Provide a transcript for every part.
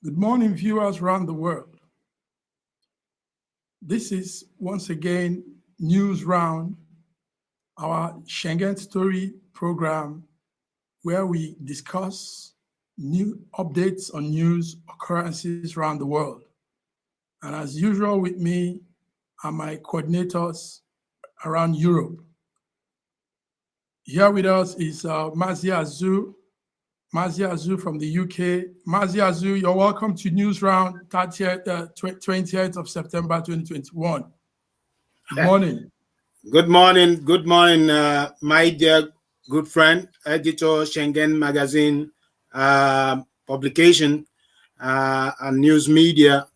Good morning, viewers around the world. This is once again News Round, our Schengen story program, where we discuss new updates on news occurrences around the world. And as usual with me are my coordinators around Europe. Here with us is Mazia Azu from the UK. Mazia Azu, you're welcome to News Round 20th of September 2021. Good morning. Good morning, my dear good friend, editor, Schengen magazine, publication, and news media,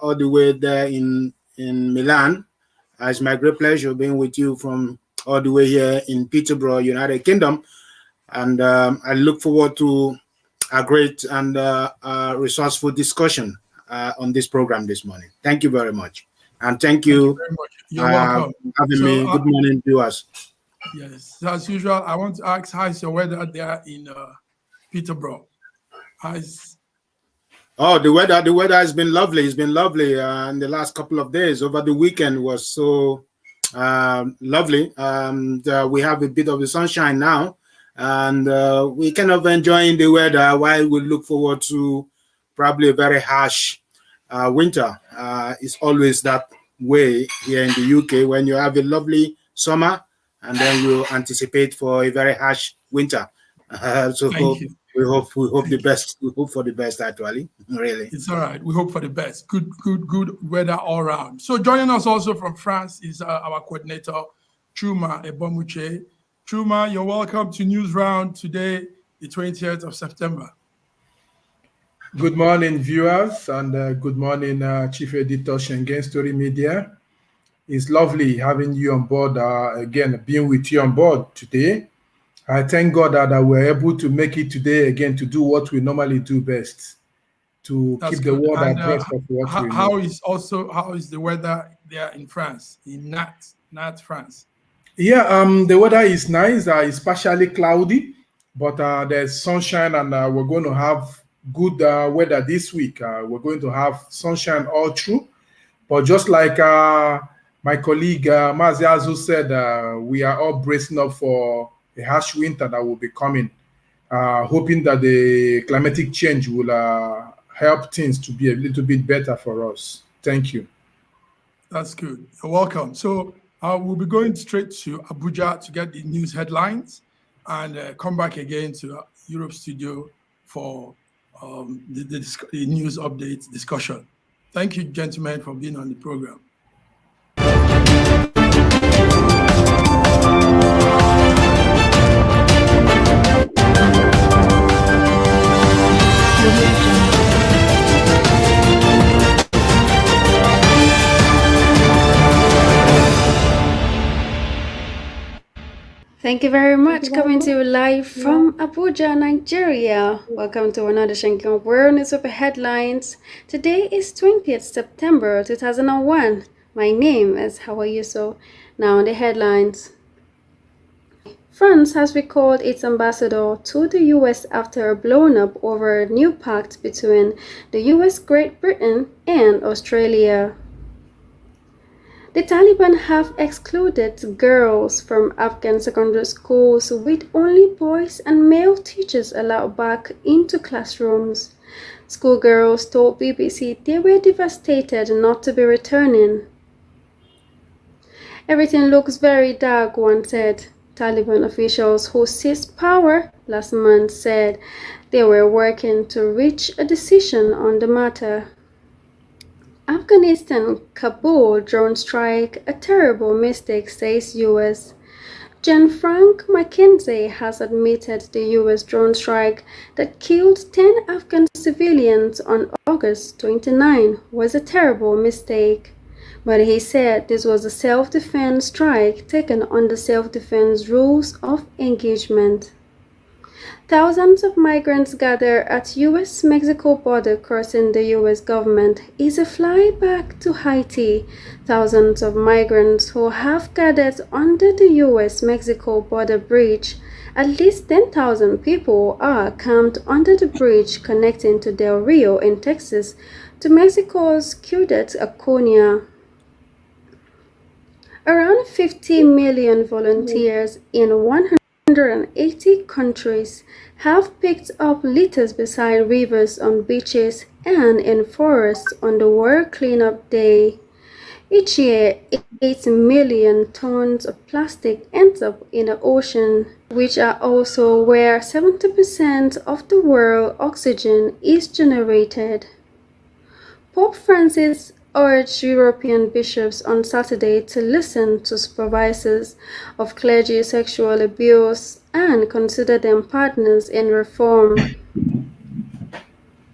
all the way there in Milan. It's my great pleasure being with you from all the way here in Peterborough, United Kingdom. And I look forward to a great and resourceful discussion on this program this morning. Thank you very much. And thank you very much. You're welcome. For having me. Good morning, viewers. Yes, as usual, I want to ask, how is your weather there in Peterborough? Oh, the weather has been lovely. It's been lovely in the last couple of days. Over the weekend was so lovely. We have a bit of the sunshine now, and we kind of enjoying the weather while we look forward to probably a very harsh winter. It's always that way here in the UK when you have a lovely summer and then you anticipate for a very harsh winter. So we hope the best. We hope for the best, actually. Really, it's all right. We hope for the best. Good weather all around. So joining us also from France is our coordinator, Chuma Ebomuche. Chuma, you're welcome to News Round today, the 20th of September. Good morning, viewers, and good morning, Chief Editor, Schengen Story Media. It's lovely having you on board, again, being with you on board today. I thank God that we're able to make it today again to do what we normally do best, to keep the world abreast of what we know. How is the weather there in France, in Nantes, France? Yeah, the weather is nice. It's partially cloudy, but there's sunshine, and we're going to have good weather this week. We're going to have sunshine all through. But just like my colleague Mazia Azu said, we are all bracing up for a harsh winter that will be coming, hoping that the climatic change will help things to be a little bit better for us. Thank you. That's good. You're welcome. So we'll be going straight to Abuja to get the news headlines and come back again to Europe studio for the news update discussion. Thank you, gentlemen, for being on the program. Thank you very much. Coming to you live from Abuja, Nigeria. Welcome to another Schengen World Newspaper Headlines. Today is 20th September 2001. My name is Hawaii. Now the headlines. France has recalled its ambassador to the US after a blow-up over a new pact between the US, Great Britain, and Australia. The Taliban have excluded girls from Afghan secondary schools, with only boys and male teachers allowed back into classrooms. Schoolgirls told BBC they were devastated not to be returning. Everything looks very dark, one said. Taliban officials who seized power last month said they were working to reach a decision on the matter. Afghanistan, Kabul drone strike, a terrible mistake, says US. Jean-Franc McKenzie has admitted the US drone strike that killed 10 Afghan civilians on August 29 was a terrible mistake. But he said this was a self-defense strike taken under self-defense rules of engagement. Thousands of migrants gather at US-Mexico border crossing the US government is a fly back to Haiti. Thousands of migrants who have gathered under the US-Mexico border bridge At least 10,000 people are camped under the bridge connecting to Del Rio in Texas to Mexico's Ciudad Acuña. Around 50 million volunteers in 180 countries have picked up litters beside rivers, on beaches, and in forests on the World Cleanup Day. Each year, 8 million tons of plastic ends up in the ocean, which are also where 70% of the world's oxygen is generated. Pope Francis urged European bishops on Saturday to listen to supervisors of clergy sexual abuse and consider them partners in reform.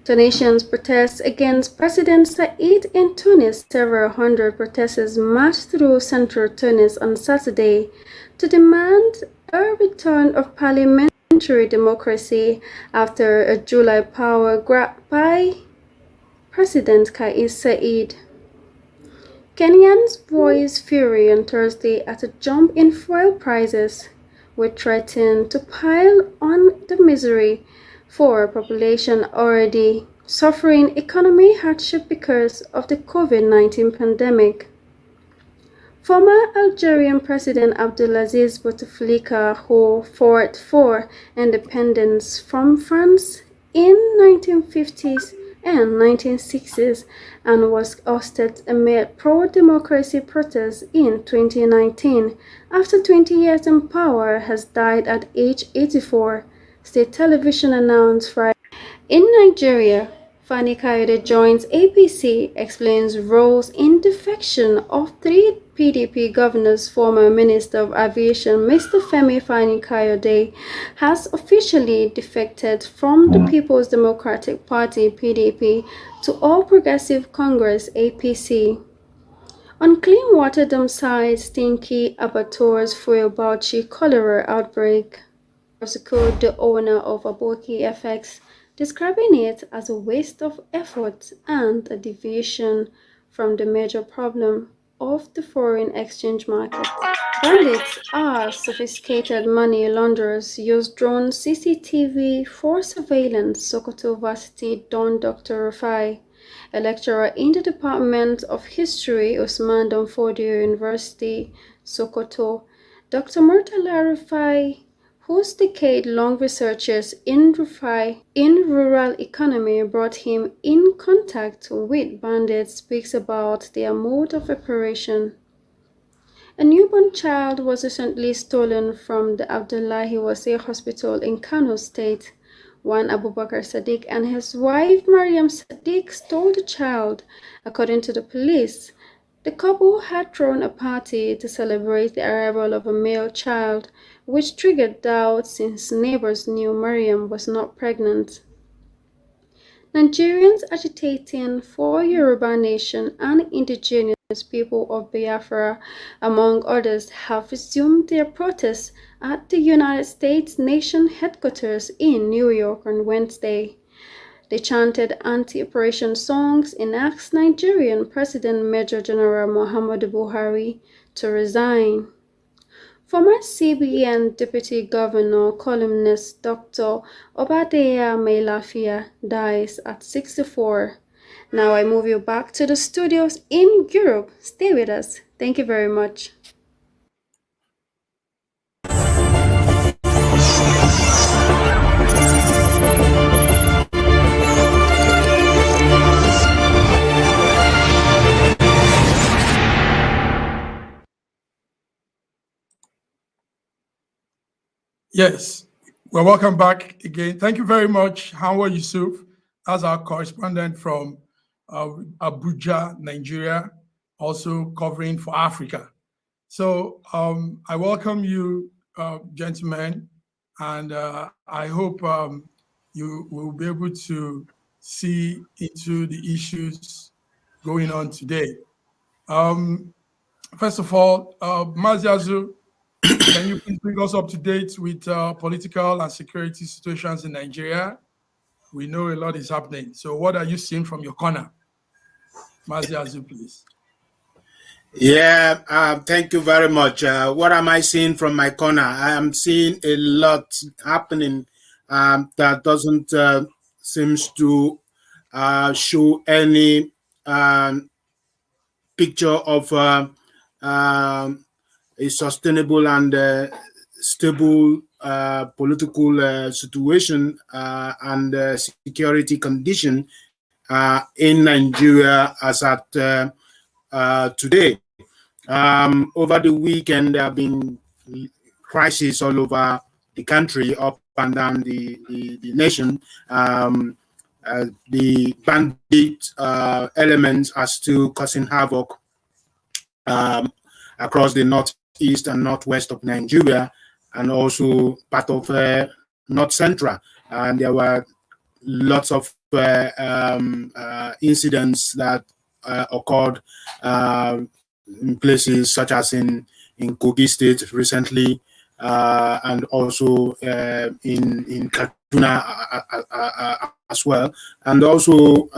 Tunisians protest against President Said in Tunis. Several hundred protesters marched through central Tunis on Saturday to demand a return of parliamentary democracy after a July power grab by President Kais Saied. Kenyans voiced fury on Thursday at a jump in fuel prices, which threatened to pile on the misery for a population already suffering economic hardship because of the COVID-19 pandemic. Former Algerian President Abdelaziz Bouteflika, who fought for independence from France in 1950s and 1960s and was ousted amid pro-democracy protests in 2019 after 20 years in power, has died at age 84, state television announced Friday. In Nigeria, Fani-Kayode joins APC, explains roles in defection of 3 PDP governors. Former Minister of Aviation Mr. Femi Fani-Kayode has officially defected from the People's Democratic Party PDP to All Progressive Congress APC. On clean water dump sites, stinky abattoirs fuel Bauchi cholera outbreak. Prosecute the owner of Aboki FX, describing it as a waste of effort and a deviation from the major problem of the foreign exchange market. Bandits are sophisticated money launderers use drone CCTV for surveillance. Sokoto Varsity Don Dr. Rufai, a lecturer in the Department of History, Usman Danfodio University, Sokoto. Dr. Murtala Rufai, whose decade-long researches in rural economy brought him in contact with bandits, speaks about their mode of operation. A newborn child was recently stolen from the Abdullahi Wasi Hospital in Kano State. One Abubakar Sadiq and his wife Mariam Sadiq stole the child, according to the police. The couple had thrown a party to celebrate the arrival of a male child, which triggered doubt since neighbors knew Mariam was not pregnant. Nigerians agitating for Yoruba Nation and indigenous people of Biafra, among others, have resumed their protests at the United States Nation headquarters in New York on Wednesday. They chanted anti-operation songs and asked Nigerian President Major General Muhammadu Buhari to resign. Former CBN Deputy Governor columnist Dr. Obadiah Mailafia dies at 64. Now I move you back to the studios in Europe. Stay with us. Thank you very much. Yes, well, welcome back again. Thank you very much, Hanwa Yusuf, as our correspondent from Abuja, Nigeria, also covering for Africa. So I welcome you, gentlemen, and I hope you will be able to see into the issues going on today. First of all, Maziazu, can you please bring us up to date with political and security situations in Nigeria? We know a lot is happening. So what are you seeing from your corner? Maziazu, please. Yeah, thank you very much. What am I seeing from my corner? I am seeing a lot happening that doesn't seems to show any picture of a sustainable and stable political situation and security condition in Nigeria as at today. Over the weekend, there have been crises all over the country, up and down the nation. The bandit elements are still causing havoc across the northeast and northwest of Nigeria, and also part of north central. And there were lots of incidents that occurred in places such as in Kogi State recently, and also in Kaduna as well, and also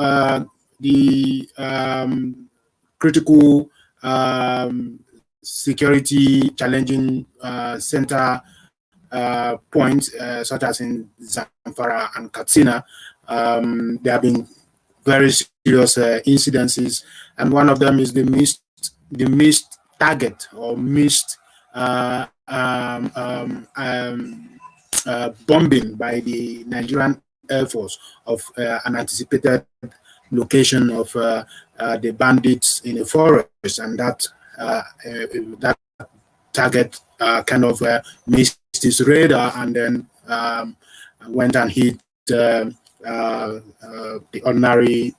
the critical security challenging center points such as in Zamfara and Katsina. There have been very serious incidences, and one of them is the missed target or missed bombing by the Nigerian Air Force of an anticipated location of the bandits in a forest, and that target kind of missed his radar and then went and hit the ordinary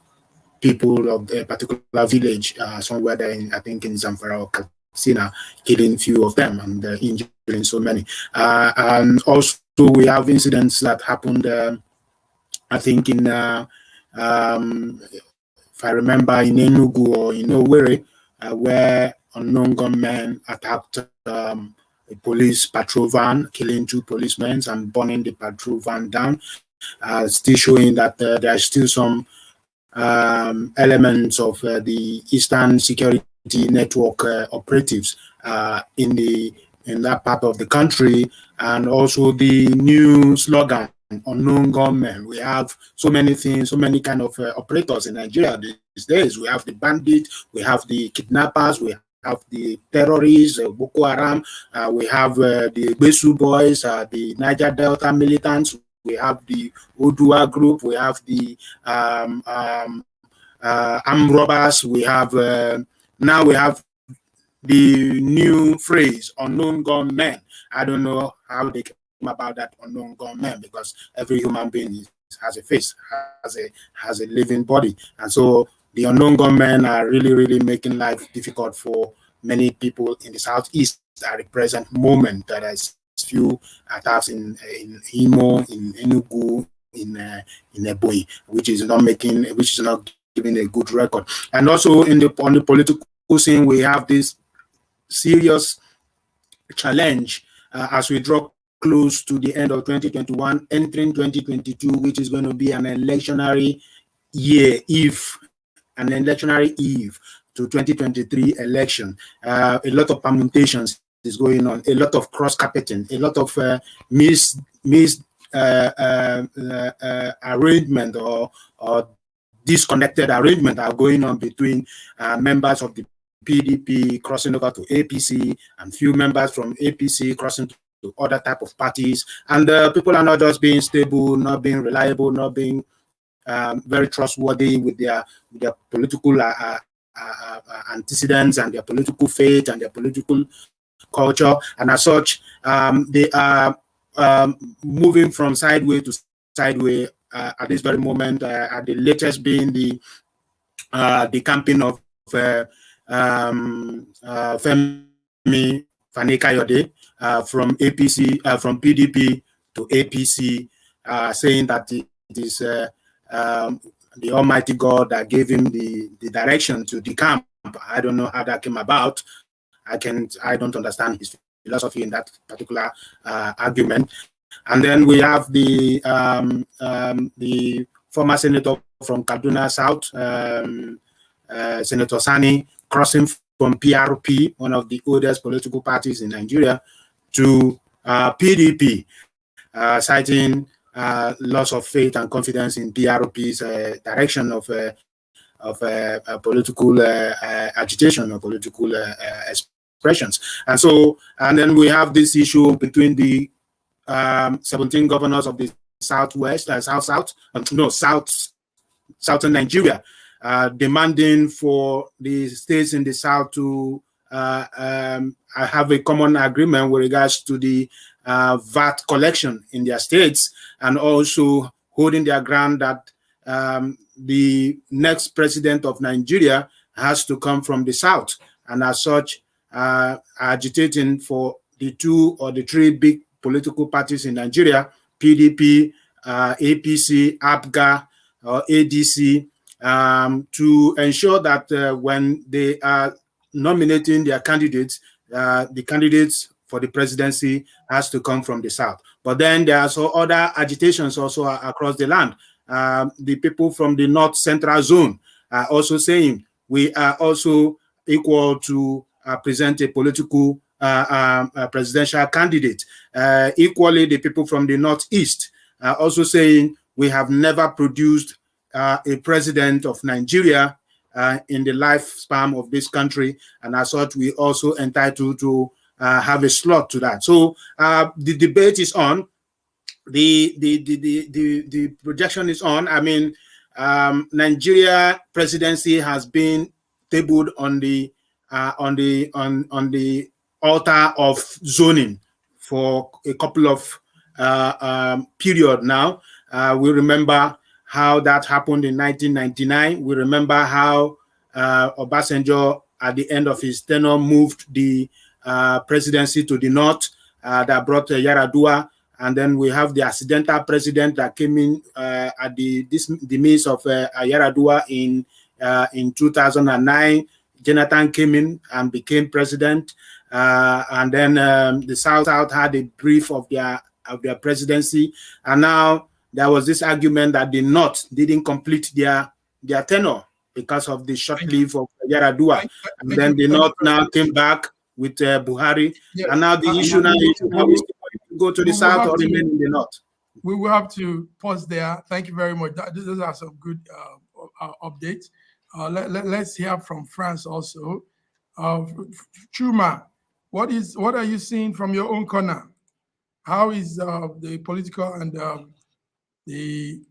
people of a particular village somewhere there, I think in Zamfara or Katsina, killing few of them and injuring so many. And also we have incidents that happened, I think in, if I remember, in Enugu or in Owerri, where unknown gunmen attacked a police patrol van, killing 2 policemen and burning the patrol van down, still showing that there are still some elements of the Eastern Security Network operatives in that part of the country, and also the new slogan, unknown gunmen. We have so many things, so many kind of operators in Nigeria these days. We have the bandits, we have the kidnappers, we have the terrorists, Boko Haram, we have the Besu boys, the Niger Delta militants, we have the Odua group, we have the armed robbers, we have now we have the new phrase, unknown gunmen. I don't know how they came about that, unknown gunmen, because every human being has a face, has a living body, and so the unknown gunmen are really making life difficult for many people in the southeast at the present moment. That is few attacks in Imo, in Enugu, in Ebonyi, which is not giving a good record. And also on the political scene, we have this serious challenge as we draw close to the end of 2021, entering 2022, which is going to be an electionary year, an electionary eve to 2023 election. A lot of permutations is going on, a lot of cross-carpeting, a lot of arrangement or disconnected arrangement are going on between members of the PDP crossing over to APC and few members from APC crossing to other type of parties. And people are not just being stable, not being reliable, not being very trustworthy with their political antecedents and their political faith and their political culture. And as such, they are moving from sideway to sideway at this very moment, at the latest being the campaign of Femi Fani-Kayode from APC, from PDP to APC, saying that it is the Almighty God that gave him the direction to the camp. I don't know how that came about. I don't understand his philosophy in that particular argument. And then we have the former senator from Kaduna South, Senator Sani, crossing from PRP, one of the oldest political parties in Nigeria, to PDP, citing loss of faith and confidence in PRP's direction of political agitation or political expressions. And then we have this issue between the 17 governors of the Southwest, Southern Nigeria, demanding for the states in the South to have a common agreement with regards to the VAT collection in their states, and also holding their ground that the next president of Nigeria has to come from the South, and as such, agitating for the 2 or the 3 big political parties in Nigeria, PDP, APC, APGA, or ADC, to ensure that when they are nominating their candidates, the candidates for the presidency has to come from the South. But then there are also other agitations also across the land. The people from the North Central Zone are also saying we are also equal to present a political presidential candidate. Equally, the people from the Northeast are also saying we have never produced a president of Nigeria in the lifespan of this country, and as such, we also entitled to have a slot to that. So the debate is on. The projection is on. I mean, Nigeria presidency has been tabled on the altar of zoning for a couple of period now. We remember how that happened in 1999. We remember how Obasanjo, at the end of his tenure, moved the presidency to the north, that brought Yaradua. And then we have the accidental president that came in at the midst of Yaradua in 2009. Jonathan came in and became president. And then the South had a brief of their presidency. And now there was this argument that the North didn't complete their tenure because of the short leave of Yaradua. And then the North now came back with Buhari. Yes. And now the issue now is how we go to the South or remain in the North. We will have to pause there. Thank you very much. Those are some good updates. Let's hear from France also. Chuma, what are you seeing from your own corner? How is the political and the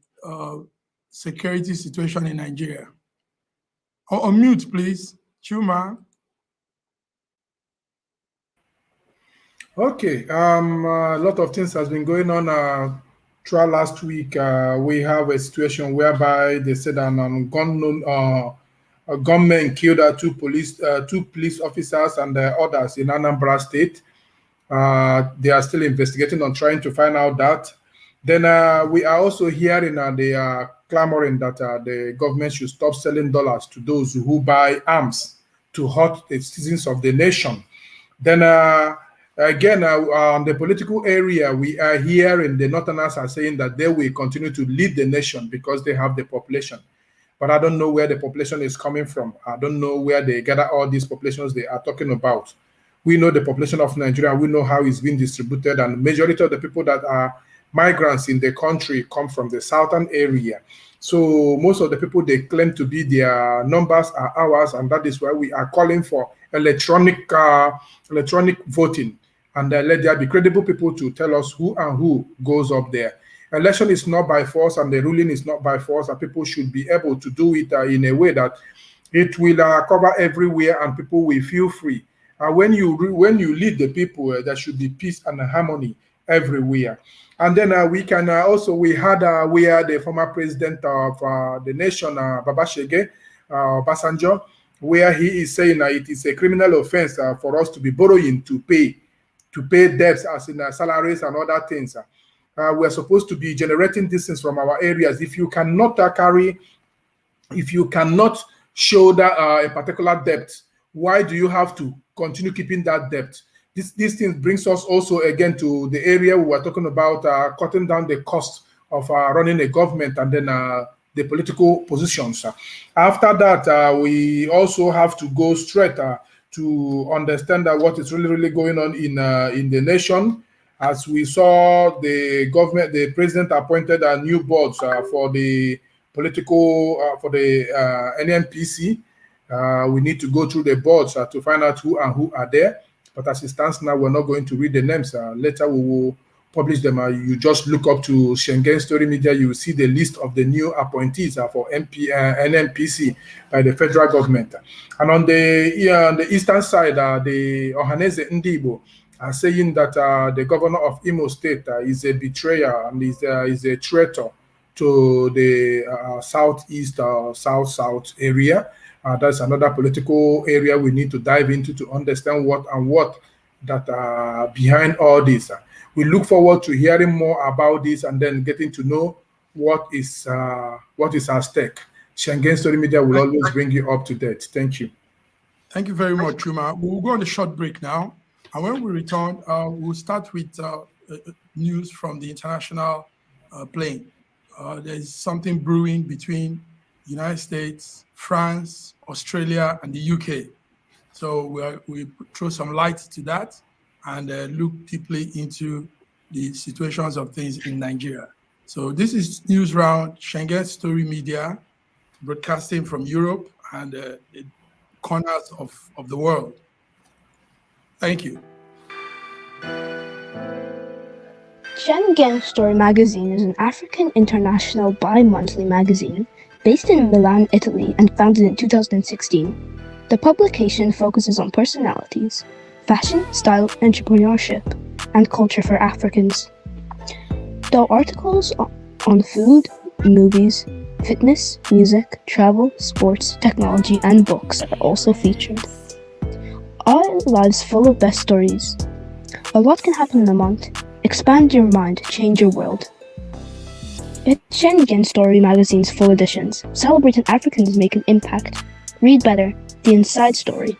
security situation in Nigeria? On mute, please, Chuma. Okay, a lot of things has been going on. Throughout last week, we have a situation whereby they said an gunmen killed two police officers and others in Anambra State. They are still investigating on trying to find out that. Then we are also hearing they are clamoring that the government should stop selling dollars to those who buy arms to hurt the citizens of the nation. Then again, on the political area, we are hearing the Northerners are saying that they will continue to lead the nation because they have the population. But I don't know where the population is coming from. I don't know where they gather all these populations they are talking about. We know the population of Nigeria. We know how it's been distributed, and the majority of the people that are migrants in the country come from the southern area. So most of the people they claim to be their numbers are ours, and that is why we are calling for electronic voting. And let there be credible people to tell us who and who goes up there. Election is not by force, and the ruling is not by force, and people should be able to do it in a way that it will cover everywhere, and people will feel free. When you lead the people, there should be peace and harmony everywhere. And then we had the former president of the nation, Babashege, Obasanjo, where he is saying that it is a criminal offense for us to be borrowing to pay debts, as in salaries and other things. We're supposed to be generating distance from our areas. If you cannot show that a particular debt, why do you have to continue keeping that debt? This thing brings us also again to the area we were talking about, cutting down the cost of running a government, and then the political positions. After that, we also have to go straight to understand that what is really going on in the nation. As we saw, the president appointed a new boards for the political for the NNPC. We need to go through the boards to find out who are there. But as it stands now, we're not going to read the names. Later, we will publish them. You just look up to Schengen Story Media. You will see the list of the new appointees for NNPC by the federal government. And on the eastern side, the Ohaneze Ndibo are saying that the governor of Imo State is a betrayer and is a traitor to the southeast, south area. That's another political area we need to dive into to understand what that behind all this. We look forward to hearing more about this and then getting to know what is at stake. Schengen Story Media will always bring you up to date. Thank you. Thank you very much, Chuma. We'll go on a short break now. And when we return, we'll start with news from the international plane. There's something brewing between the United States, France, Australia, and the UK. So we throw some light to that and look deeply into the situations of things in Nigeria. So this is News Round, Schengen Story Media, broadcasting from Europe and the corners of the world. Thank you. Schengen Story Magazine is an African international bi-monthly magazine based in Milan, Italy, and founded in 2016. The publication focuses on personalities, fashion, style, entrepreneurship, and culture for Africans. Though articles on food, movies, fitness, music, travel, sports, technology, and books are also featured. Our lives full of best stories. A lot can happen in a month. Expand your mind, change your world. It's Schengen Story Magazine's full editions, celebrating Africans make an impact. Read better, the inside story.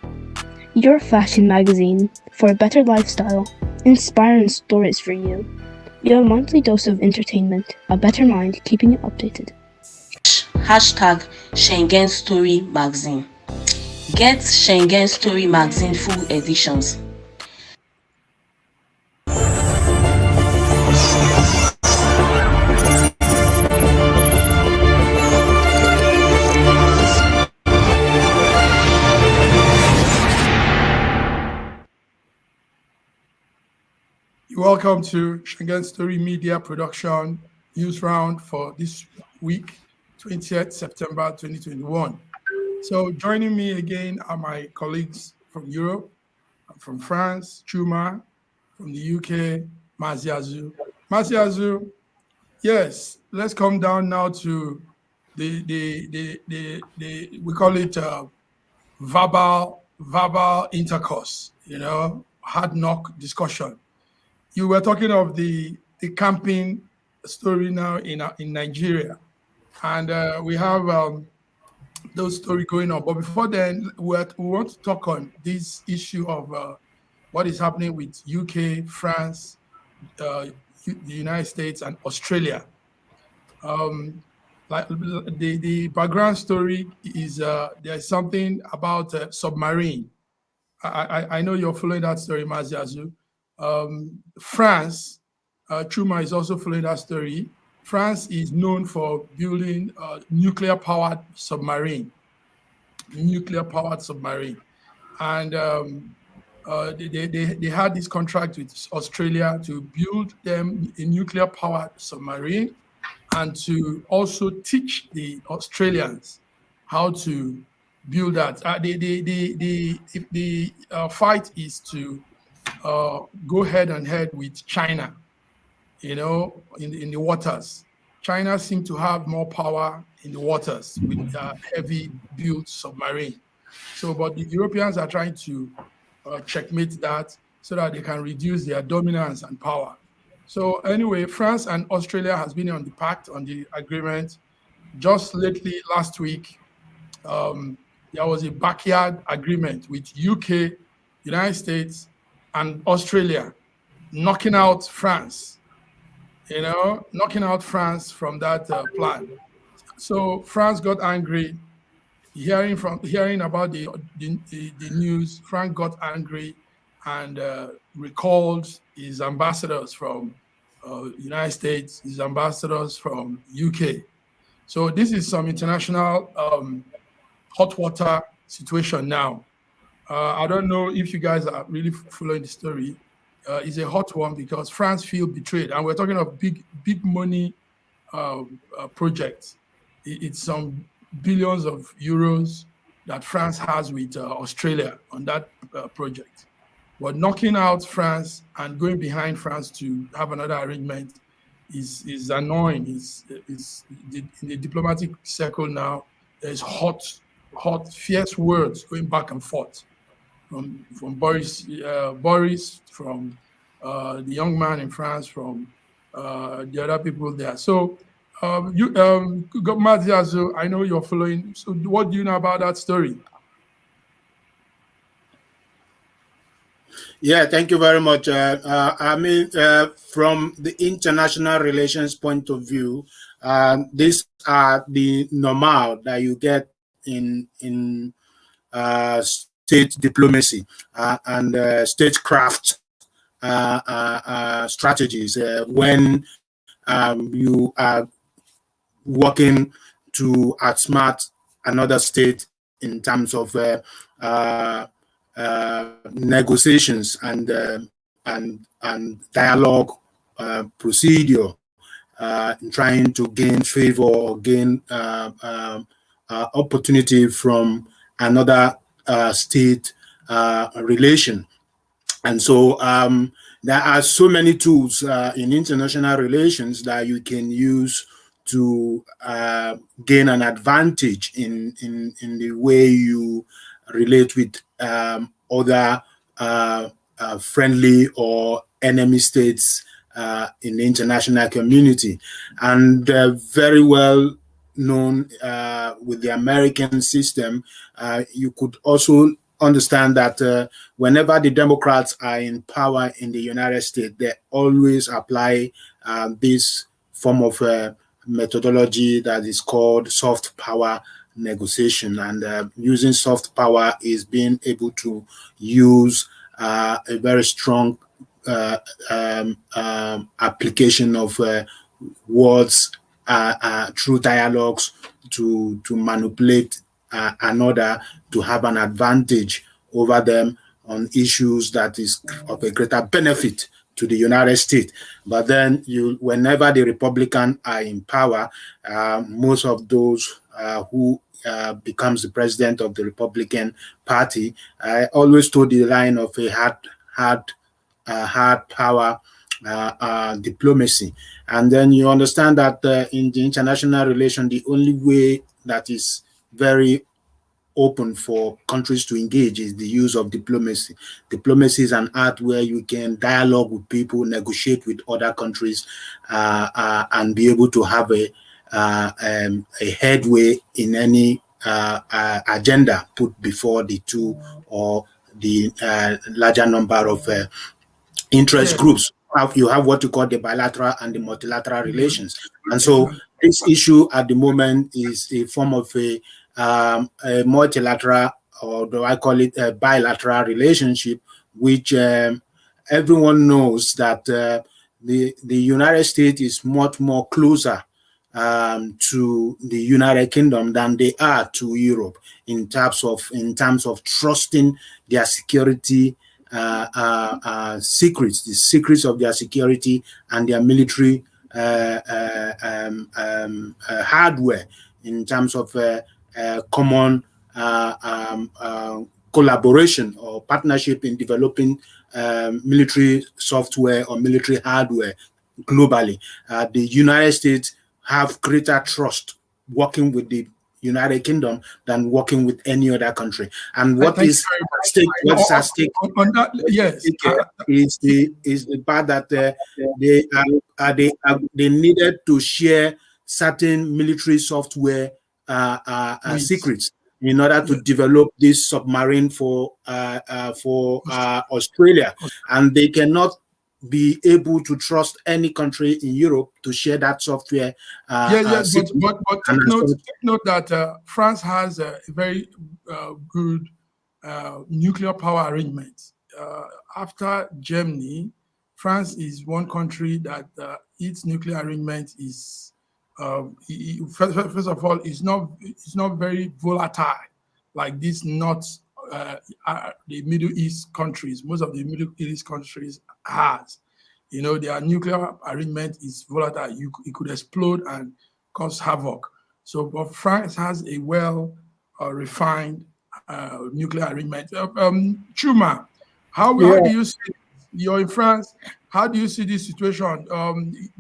Your fashion magazine for a better lifestyle, inspiring stories for you. Your monthly dose of entertainment, a better mind keeping you updated. Hashtag Schengen Story Magazine. Get Schengen Story Magazine full editions. Welcome to Schengen Story Media Production News Round for this week, 20th September 2021. So joining me again are my colleagues from Europe, from France, Chuma, from the UK, Maziazu. Maziazu, yes, let's come down now to the we call it verbal intercourse, hard knock discussion. You were talking of the camping story now in Nigeria, and we have those stories going on. But before then, we want to talk on this issue of what is happening with UK, France, the United States, and Australia. Like the background story is there's something about submarine. I know you're following that story, Maziazu. France, Chuma is also following that story. France is known for building nuclear-powered submarine, and they had this contract with Australia to build them a nuclear-powered submarine, and to also teach the Australians how to build that. The fight is to go head and head with China, in the waters. China seems to have more power in the waters with heavy built submarine. So, but the Europeans are trying to checkmate that so that they can reduce their dominance and power. So anyway, France and Australia has been on the pact, on the agreement. Just lately, last week, there was a backyard agreement with UK, United States, and Australia, knocking out France, knocking out France from that plan. So France got angry hearing about the news, Frank got angry and recalled his ambassadors from United States, his ambassadors from UK. So this is some international hot water situation now. I don't know if you guys are really following the story. It's a hot one because France feel betrayed, and we're talking of big money projects. It's some billions of euros that France has with Australia on that project. But knocking out France and going behind France to have another arrangement is annoying. In the diplomatic circle now, there's hot, fierce words going back and forth from Boris, from the young man in France, from the other people there. So Maziazo, I know you're following. So what do you know about that story? Yeah, thank you very much. I mean, from the international relations point of view, these are the normal that you get in state diplomacy and statecraft strategies when you are working to outsmart another state in terms of negotiations and dialogue procedure, trying to gain favor or gain opportunity from another state relation. And so there are so many tools in international relations that you can use to gain an advantage in the way you relate with other friendly or enemy states in the international community. And very well known with the American system, you could also understand that whenever the Democrats are in power in the United States, they always apply this form of methodology that is called soft power negotiation. And using soft power is being able to use a very strong application of words through dialogues to manipulate another to have an advantage over them on issues that is of a greater benefit to the United States. But then whenever the Republicans are in power, most of those who becomes the president of the Republican Party, I always told the line of a hard power diplomacy. And then you understand that in the international relation, the only way that is very open for countries to engage is the use of diplomacy. Diplomacy is an art where you can dialogue with people, negotiate with other countries, and be able to have a headway in any agenda put before the two or the larger number of interest groups. You have what you call the bilateral and the multilateral relations. And so this issue at the moment is a form of a multilateral, or do I call it a bilateral relationship, which everyone knows that the United States is much more closer to the United Kingdom than they are to Europe in terms of trusting their security secrets, the secrets of their security and their military hardware, in terms of common collaboration or partnership in developing military software or military hardware globally. The United States have greater trust working with the United Kingdom than working with any other country. And what is at stake? What's at stake? On that, yes, is the part that they needed to share certain military software secrets in order to develop this submarine for Australia, and they cannot be able to trust any country in Europe to share that software. But and take note that France has a very good nuclear power arrangement. After Germany, France is one country that its nuclear arrangement is first of all, it's not very volatile like this. Not the Middle East countries. Most of the Middle East countries has, their nuclear arrangement is volatile. It could explode and cause havoc. So, but France has a well refined nuclear arrangement. Chuma, how do you see? You're in France. How do you see this situation?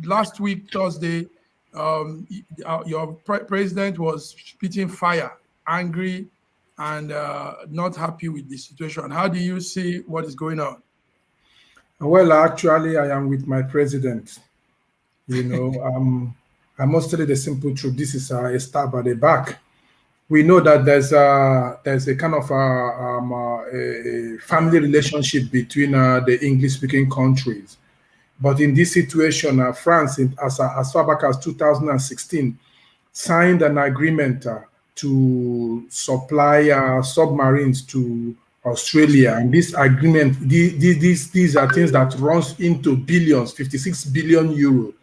Last week, Thursday, your president was spitting fire, angry, and not happy with the situation. How do you see what is going on? Well, actually, I am with my president. I must tell you the simple truth. This is a stab at the back. We know that there's a kind of a family relationship between the English-speaking countries. But in this situation, France, as far back as 2016, signed an agreement to supply submarines to Australia. And this agreement, these are things that runs into billions, 56 billion euro.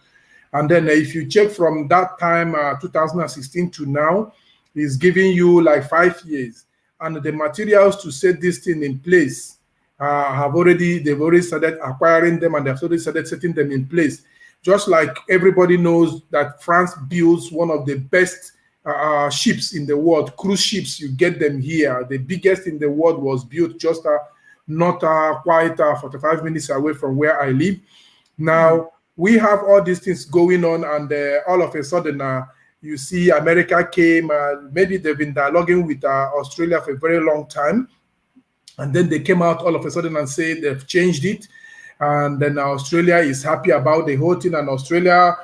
And then if you check from that time, 2016 to now, is giving you like 5 years, and the materials to set this thing in place they've already started acquiring them, and they've already started setting them in place. Just like everybody knows that France builds one of the best ships in the world, cruise ships. You get them here. The biggest in the world was built just not quite 45 minutes away from where I live. Now we have all these things going on, and all of a sudden you see America came, maybe they've been dialoguing with Australia for a very long time. And then they came out all of a sudden and said they've changed it. And then Australia is happy about the whole thing. And Australia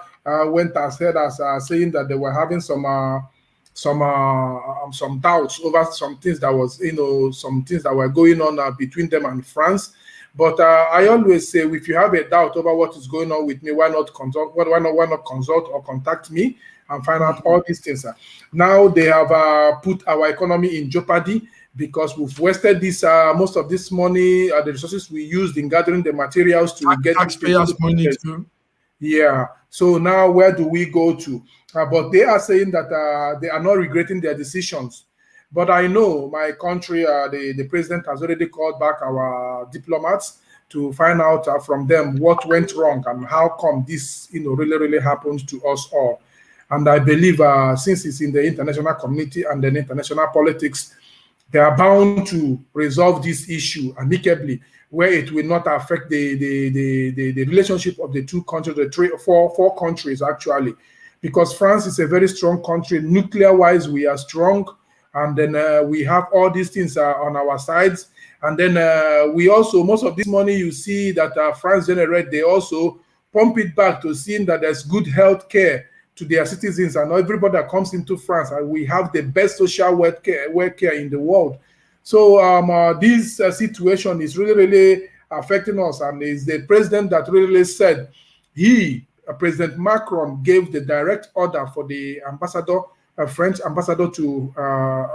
went ahead as saying that they were having some doubts over some things that was, some things that were going on between them and France. But I always say, if you have a doubt over what is going on with me, why not consult or contact me and find out all these things. Now they have put our economy in jeopardy because we've wasted this most of this money, the resources we used in gathering the materials to get taxpayers' money too. Yeah. So now where do we go to? But they are saying that they are not regretting their decisions. But I know my country, the president has already called back our diplomats to find out from them what went wrong and how come this, really happened to us all. And I believe since it's in the international community and then international politics, they are bound to resolve this issue amicably, where it will not affect the relationship of the two countries, the four countries actually, because France is a very strong country. Nuclear-wise, we are strong, and then we have all these things on our sides. And then we also, most of this money you see that France generate, they also pump it back to seeing that there's good health care to their citizens and everybody that comes into France, and we have the best social work care in the world. So this situation is really affecting us, and it's the president that really said President Macron gave the direct order for the ambassador, French ambassador to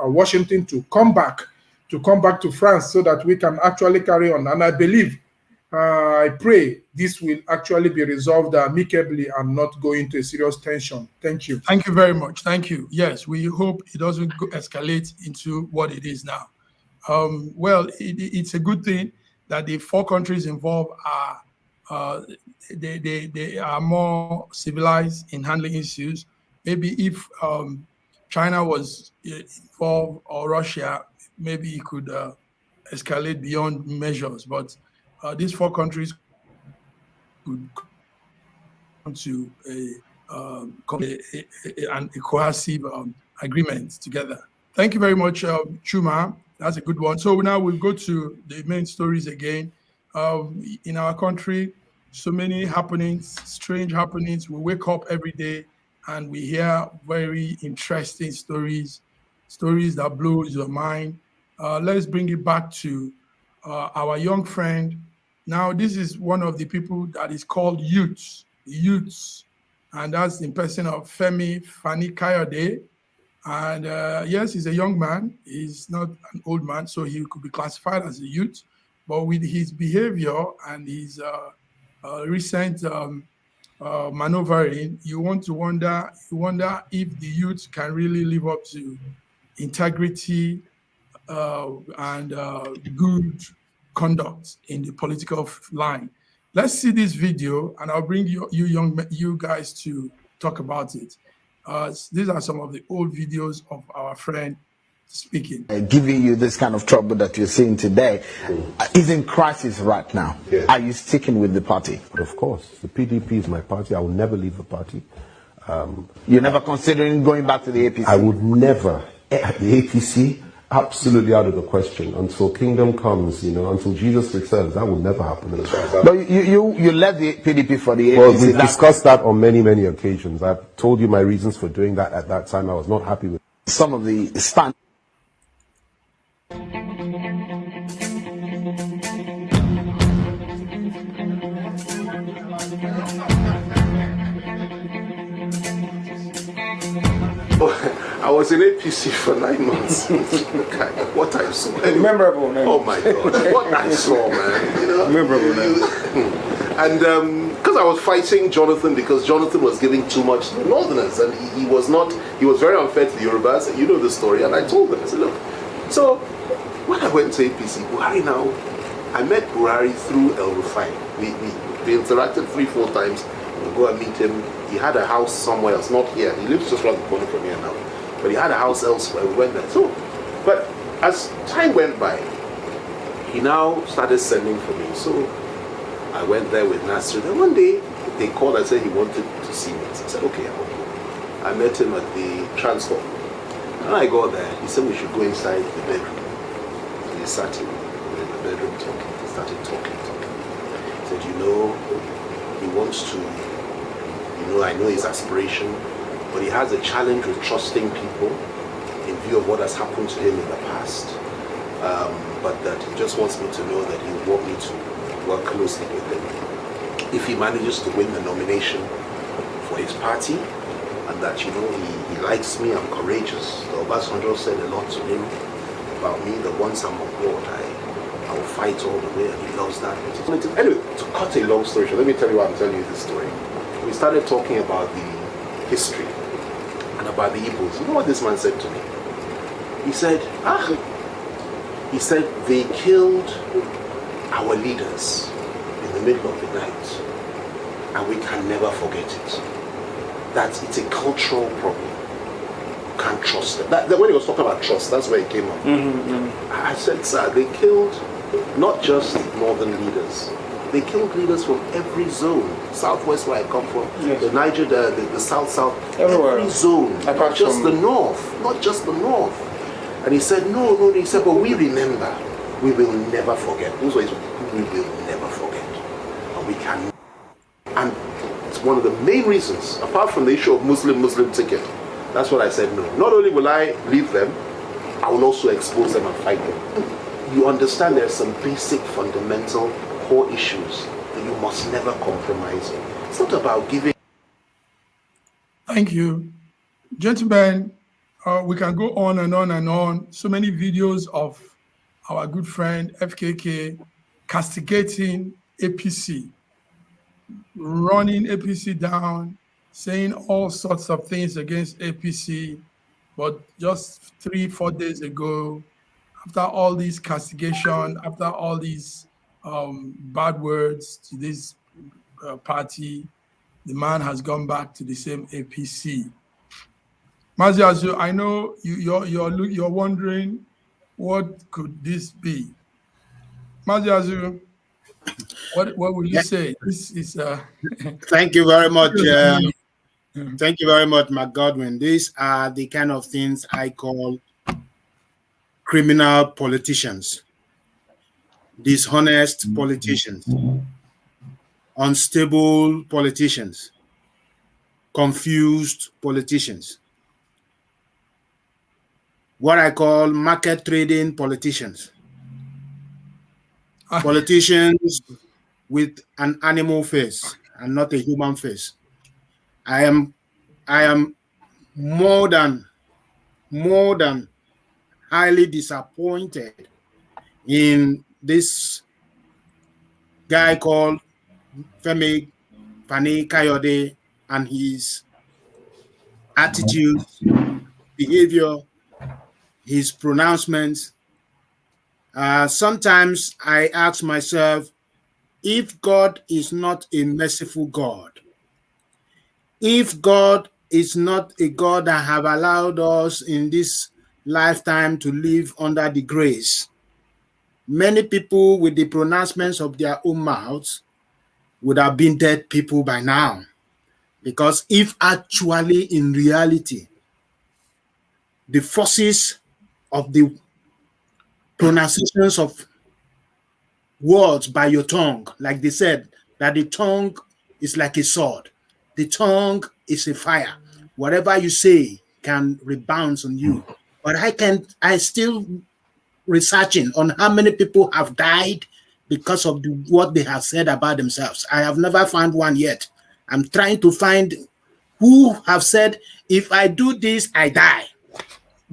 Washington to come back to France so that we can actually carry on. And I believe, I pray this will actually be resolved amicably and not go into a serious tension. Thank you. Thank you very much. Thank you. Yes, we hope it doesn't escalate into what it is now. Well, it's a good thing that the four countries involved are they are more civilized in handling issues. Maybe if China was involved or Russia, maybe it could escalate beyond measures. But these four countries could come to a cohesive agreement together. Thank you very much, Chuma. That's a good one. So now we'll go to the main stories again. In our country, so many happenings, strange happenings. We wake up every day and we hear very interesting stories that blow your mind. Let's bring it back to our young friend, Now, this is one of the people that is called youths, and that's in person of Femi Fani-Kayode. And yes, he's a young man. He's not an old man, so he could be classified as a youth. But with his behavior and his recent maneuvering, you wonder if the youth can really live up to integrity and good conduct in the political line. Let's see this video, and I'll bring you guys to talk about it. These are some of the old videos of our friend speaking. Giving you this kind of trouble that you're seeing today is in crisis right now. Yeah. Are you sticking with the party? But of course, the PDP is my party. I will never leave the party. You're never considering going back to the APC? I would never. The APC, absolutely out of the question. Until kingdom comes, until Jesus returns, that will never happen. But you left the PDP for the APC. Well, we've discussed that on many, many occasions. I've told you my reasons for doing that at that time. I was not happy with some of the stand. I was in APC for 9 months. What I saw. Memorable, man. Oh my God. What I saw, man. Memorable, man. And because I was fighting Jonathan, because Jonathan was giving too much to the Northerners, and he was very unfair to the Yorubas, and you know the story. And I told them, I said, look. So when I went to APC, Buhari now, I met Buhari through El Rufai. We interacted 3-4 times. We'll go and meet him. He had a house somewhere else, not here. He lives just around the corner from here now. But he had a house elsewhere. We went there. So, but as time went by, he now started sending for me. So I went there with Nasser. Then one day, they called and said he wanted to see me. So I said, okay, I'll go. I met him at the transfer. When I got there, he said we should go inside the bedroom. So we sat in the bedroom talking. He started talking. He said, he wants to, I know his aspiration, but he has a challenge with trusting people in view of what has happened to him in the past. But that he just wants me to know that he will want me to work closely with him if he manages to win the nomination for his party, and that, he likes me, I'm courageous. The Obasanjo said a lot to him about me, that once I'm on board, I will fight all the way, and he loves that. Anyway, to cut a long story short, let me tell you why I'm telling you this story. We started talking about the history and about the Igbos. You know what this man said to me? He said, they killed our leaders in the middle of the night, and we can never forget it. That it's a cultural problem. You can't trust them. That when he was talking about trust, that's where it came up. I said, sir, they killed not just northern leaders. They killed leaders from every zone. Southwest, where I come from, yes. The Niger, the south, everywhere. Every zone, not just the north, not just the north. And he said, no, he said, but we remember, we will never forget. Those words, we will never forget. And we can. And it's one of the main reasons, apart from the issue of Muslim ticket. That's what I said, no. Not only will I leave them, I will also expose them and fight them. You understand there's some basic, fundamental core issues that you must never compromise on. It's not about giving. Thank you. Gentlemen, we can go on and on and on. So many videos of our good friend FKK castigating APC, running APC down, saying all sorts of things against APC. But just 3-4 days ago, after all these castigation, after all these bad words to this party, the man has gone back to the same APC. Maziazu, I know you're wondering what could this be. Maziazu, what will you say? This is Thank you very much. Thank you very much, Mark Godwin. These are the kind of things I call criminal politicians, dishonest politicians, unstable politicians, confused politicians, what I call market trading politicians. Politicians with an animal face and not a human face. I am more than highly disappointed in this guy called Femi Fani-Kayode and his attitude, behavior, his pronouncements. Sometimes I ask myself, if God is not a merciful God, if God is not a God that have allowed us in this lifetime to live under the grace, many people with the pronouncements of their own mouths would have been dead people by now. Because if actually in reality, the forces of the pronunciations of words by your tongue, like they said, that the tongue is like a sword, the tongue is a fire. Whatever you say can rebound on you. But I still researching on how many people have died because of what they have said about themselves. I have never found one yet. I'm trying to find who have said, if I do this, I die.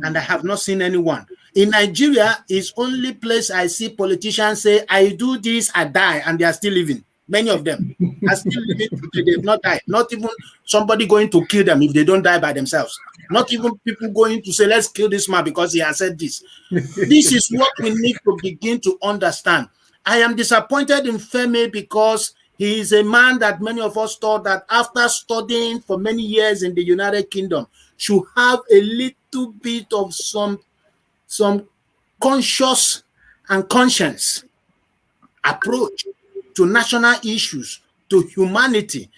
And I have not seen anyone. In Nigeria, is only place I see politicians say, I do this, I die, and they are still living. Many of them are still living today. They've not died. Not even somebody going to kill them if they don't die by themselves. Not even people going to say, let's kill this man because he has said this. This is what we need to begin to understand. I am disappointed in Femi because he is a man that many of us thought that after studying for many years in the United Kingdom should have a little bit of some conscious and conscience approach to national issues, to humanity.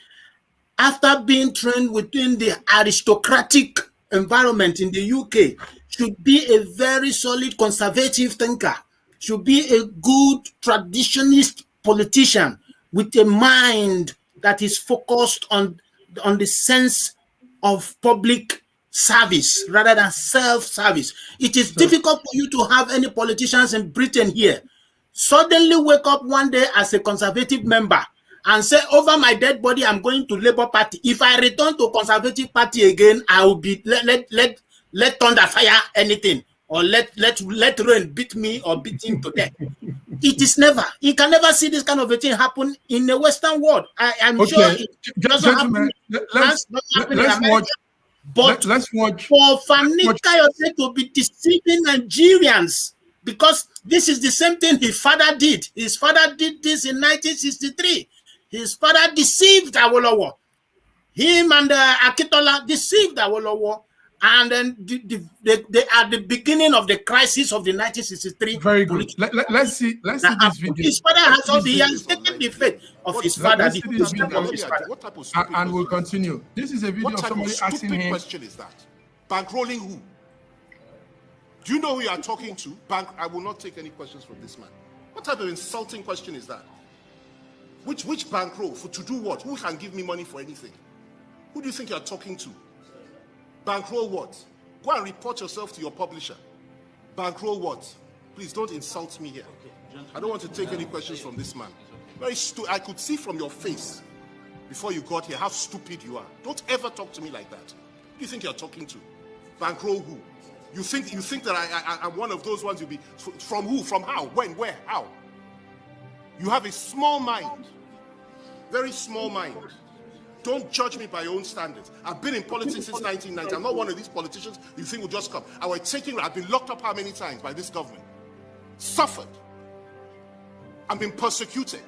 After being trained within the aristocratic environment in the UK, should be a very solid conservative thinker, should be a good traditionalist politician with a mind that is focused on the sense of public service rather than self-service. It is difficult for you to have any politicians in Britain here suddenly wake up one day as a conservative member and say, over my dead body, I'm going to Labour Party. If I return to Conservative Party again, I will be let thunder fire anything, or let rain beat me or beat him to death. It is never. You can never see this kind of a thing happen in the Western world. I'm sure it doesn't happen. Let's watch. But let's watch. For Fani-Kayode to be deceiving Nigerians, because this is the same thing his father did. His father did this in 1963. His father deceived Awolowo. Him and Akitola deceived Awolowo. And then they are the beginning of the crisis of the 1963. Very good. Let's see this video. His father has taken the faith of his father. Let's see this video. And we'll continue. This is a video of somebody asking him. What question is that? Bankrolling who? Do you know who you are talking to? I will not take any questions from this man. What type of insulting question is that? Which bankroll? To do what? Who can give me money for anything? Who do you think you are talking to? Bankroll what? Go and report yourself to your publisher. Bankroll what? Please don't insult me here. I don't want to take any questions from this man. Very stupid. I could see from your face before you got here how stupid you are. Don't ever talk to me like that. Who do you think you're talking to? Bankroll who? You think that I'm one of those ones you'll be from who? From how? When? Where? How? You have a small mind. Very small mind. Don't judge me by your own standards. I've been in politics since 1990. I'm not one of these politicians you think will just come. I've been locked up how many times by this government? Suffered. I've been persecuted.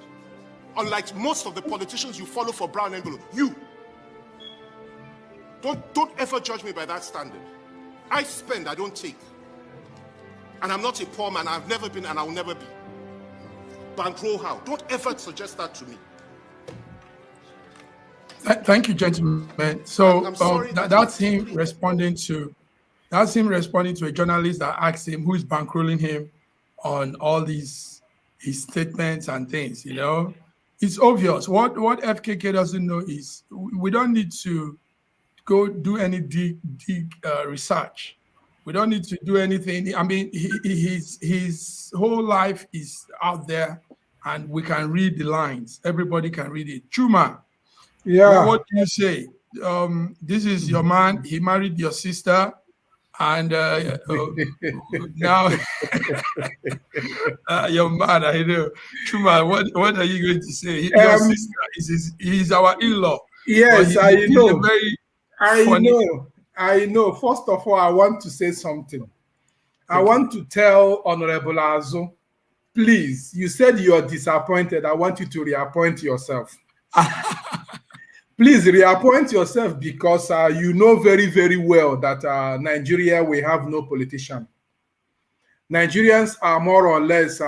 Unlike most of the politicians you follow for brown envelope. You. Don't ever judge me by that standard. I spend, I don't take. And I'm not a poor man. I've never been and I will never be. Bankroll how? Don't ever suggest that to me. Thank you, gentlemen. So that's him responding to a journalist that asked him who is bankrolling him on all his statements and things. You know, it's obvious. What FKK doesn't know is we don't need to go do any deep research. We don't need to do anything. I mean, his whole life is out there. and we can read the lines. Everybody can read it. Chuma, Yeah. what do you say? This is your man. He married your sister, and now your man. I know. Chuma, what are you going to say? Your sister he's our in-law. Yes, I know. I know. First of all, I want to say something. I want to tell Honorable Azo, please, you said you're disappointed. I want you to reappoint yourself. Please reappoint yourself, because you know very, very well that Nigeria, we have no politician. Nigerians are more or less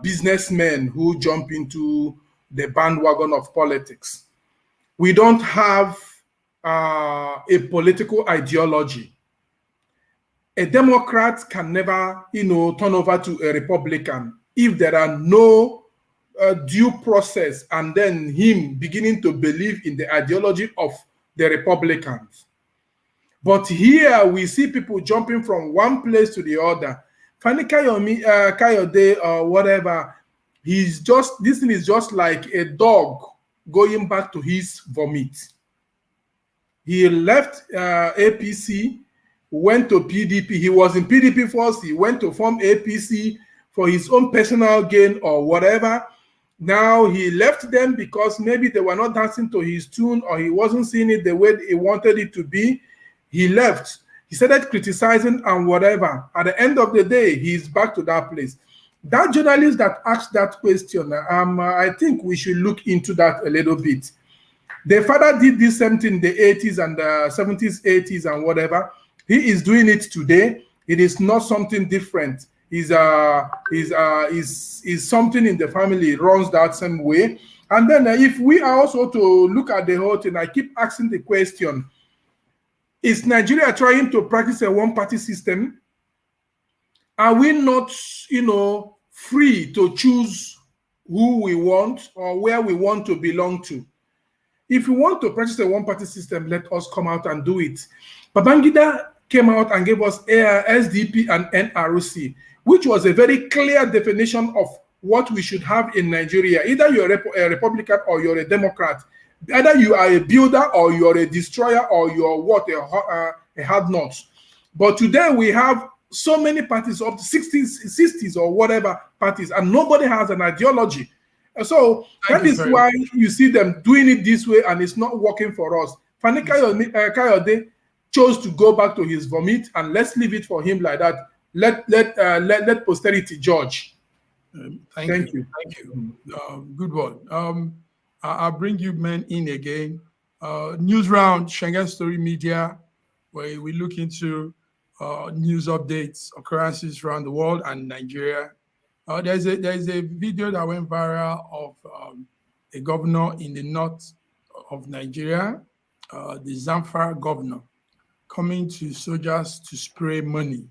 businessmen who jump into the bandwagon of politics. We don't have a political ideology. A Democrat can never, turn over to a Republican if there are no due process, and then him beginning to believe in the ideology of the Republicans. But here we see people jumping from one place to the other. Fani-Kayode or whatever, this thing is just like a dog going back to his vomit. He left APC, went to PDP. He was in PDP first. He went to form APC for his own personal gain or whatever. Now he left them because maybe they were not dancing to his tune, or he wasn't seeing it the way he wanted it to be. He left. He started criticizing and whatever. At the end of the day, he's back to that place. That journalist that asked that question, I think we should look into that a little bit. The father did this same thing in the 80s and the 70s, 80s and whatever. He is doing it today. It is not something different. Is something in the family, runs that same way. And then if we are also to look at the whole thing, I keep asking the question, is Nigeria trying to practice a one-party system? Are we not, free to choose who we want or where we want to belong to? If we want to practice a one-party system, let us come out and do it. Babangida came out and gave us SDP and NRC, which was a very clear definition of what we should have in Nigeria. Either you're a Republican or you're a Democrat. Either you are a builder or you're a destroyer or you're what, a hard nut. But today we have so many parties, up to 60s or whatever parties, and nobody has an ideology. So that is why you see them doing it this way, and it's not working for us. Fani-Kayode chose to go back to his vomit, and let's leave it for him like that. Let posterity judge. Thank you. Good one. I'll bring you men in again. News round, Schengen Story Media, where we look into news updates, occurrences around the world and Nigeria. There's a video that went viral of a governor in the north of Nigeria, the Zamfara governor, coming to soldiers to spray money.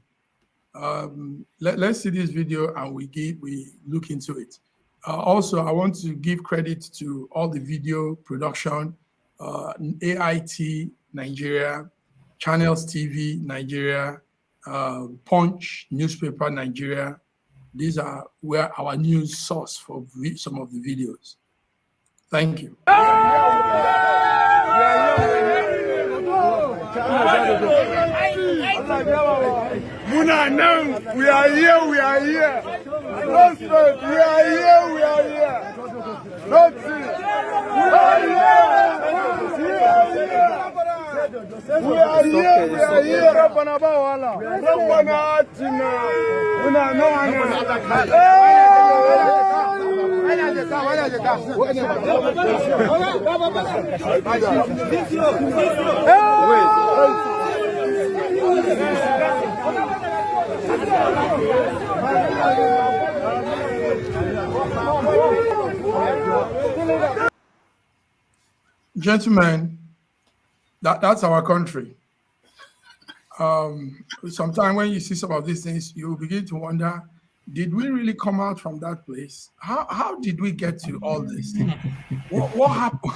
Let's see this video and we look into it. Also, I want to give credit to all the video production, AIT Nigeria, Channels TV Nigeria, Punch newspaper Nigeria. These are where our news source for some of the videos. Thank you. Muna, we are here. Don't stop. We are here. Don't see. We are here. Rabbana bawala. Rabbana atina. Muna no Gentlemen, that's our country. Sometimes when you see some of these things, you begin to wonder, did we really come out from that place? How did we get to all this? What happened?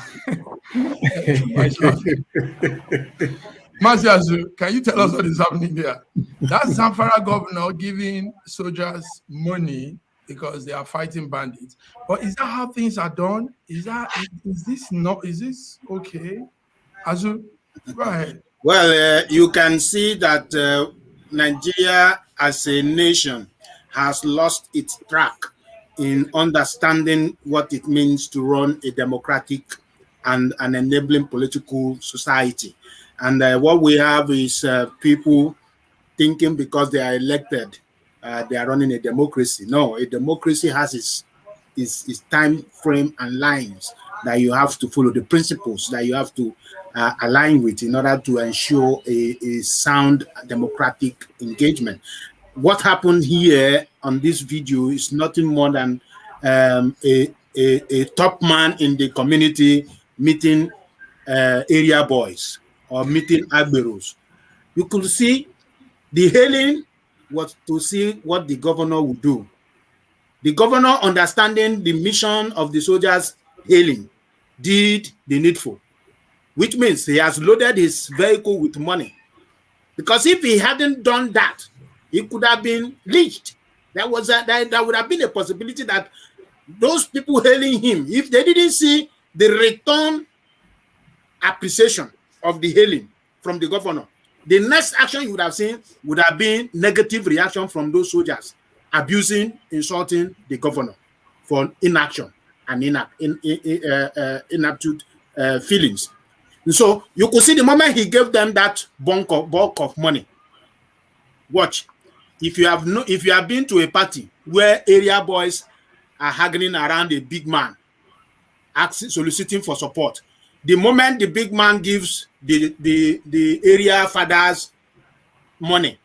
Maziazu, can you tell us what is happening there? That Zamfara governor giving soldiers money because they are fighting bandits. But is that how things are done? Is this okay? Azu, go ahead. Well, you can see that Nigeria as a nation has lost its track in understanding what it means to run a democratic and an enabling political society. And what we have is people thinking because they are elected, they are running a democracy. No, a democracy has its time frame and lines that you have to follow, the principles that you have to align with in order to ensure a sound democratic engagement. What happened here on this video is nothing more than a top man in the community meeting area boys or meeting agberos. You could see the hailing was to see what the governor would do. The governor, understanding the mission of the soldiers hailing, did the needful, which means he has loaded his vehicle with money. Because if he hadn't done that, he could have been lynched. There would have been a possibility that those people hailing him, if they didn't see the return appreciation of the hailing from the governor, the next action you would have seen would have been negative reaction from those soldiers, abusing, insulting the governor for inaction and inaptitude feelings. And so you could see the moment he gave them that bulk of money. Watch, if you have been to a party where area boys are haggling around a big man, soliciting for support, the moment the big man gives the area fathers money,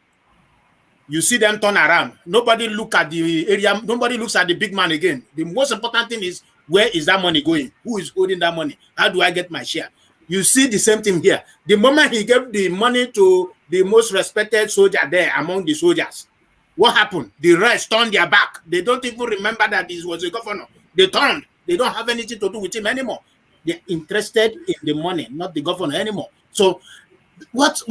you see them turn around. Nobody looks at the big man again. The most important thing is, where is that money going? Who is holding that money? How do I get my share? You see the same thing here. The moment he gave the money to the most respected soldier there among the soldiers, what happened? The rest turned their back. They don't even remember that this was a governor. They turned. They don't have anything to do with him anymore. They're interested in the money, not the governor anymore. So what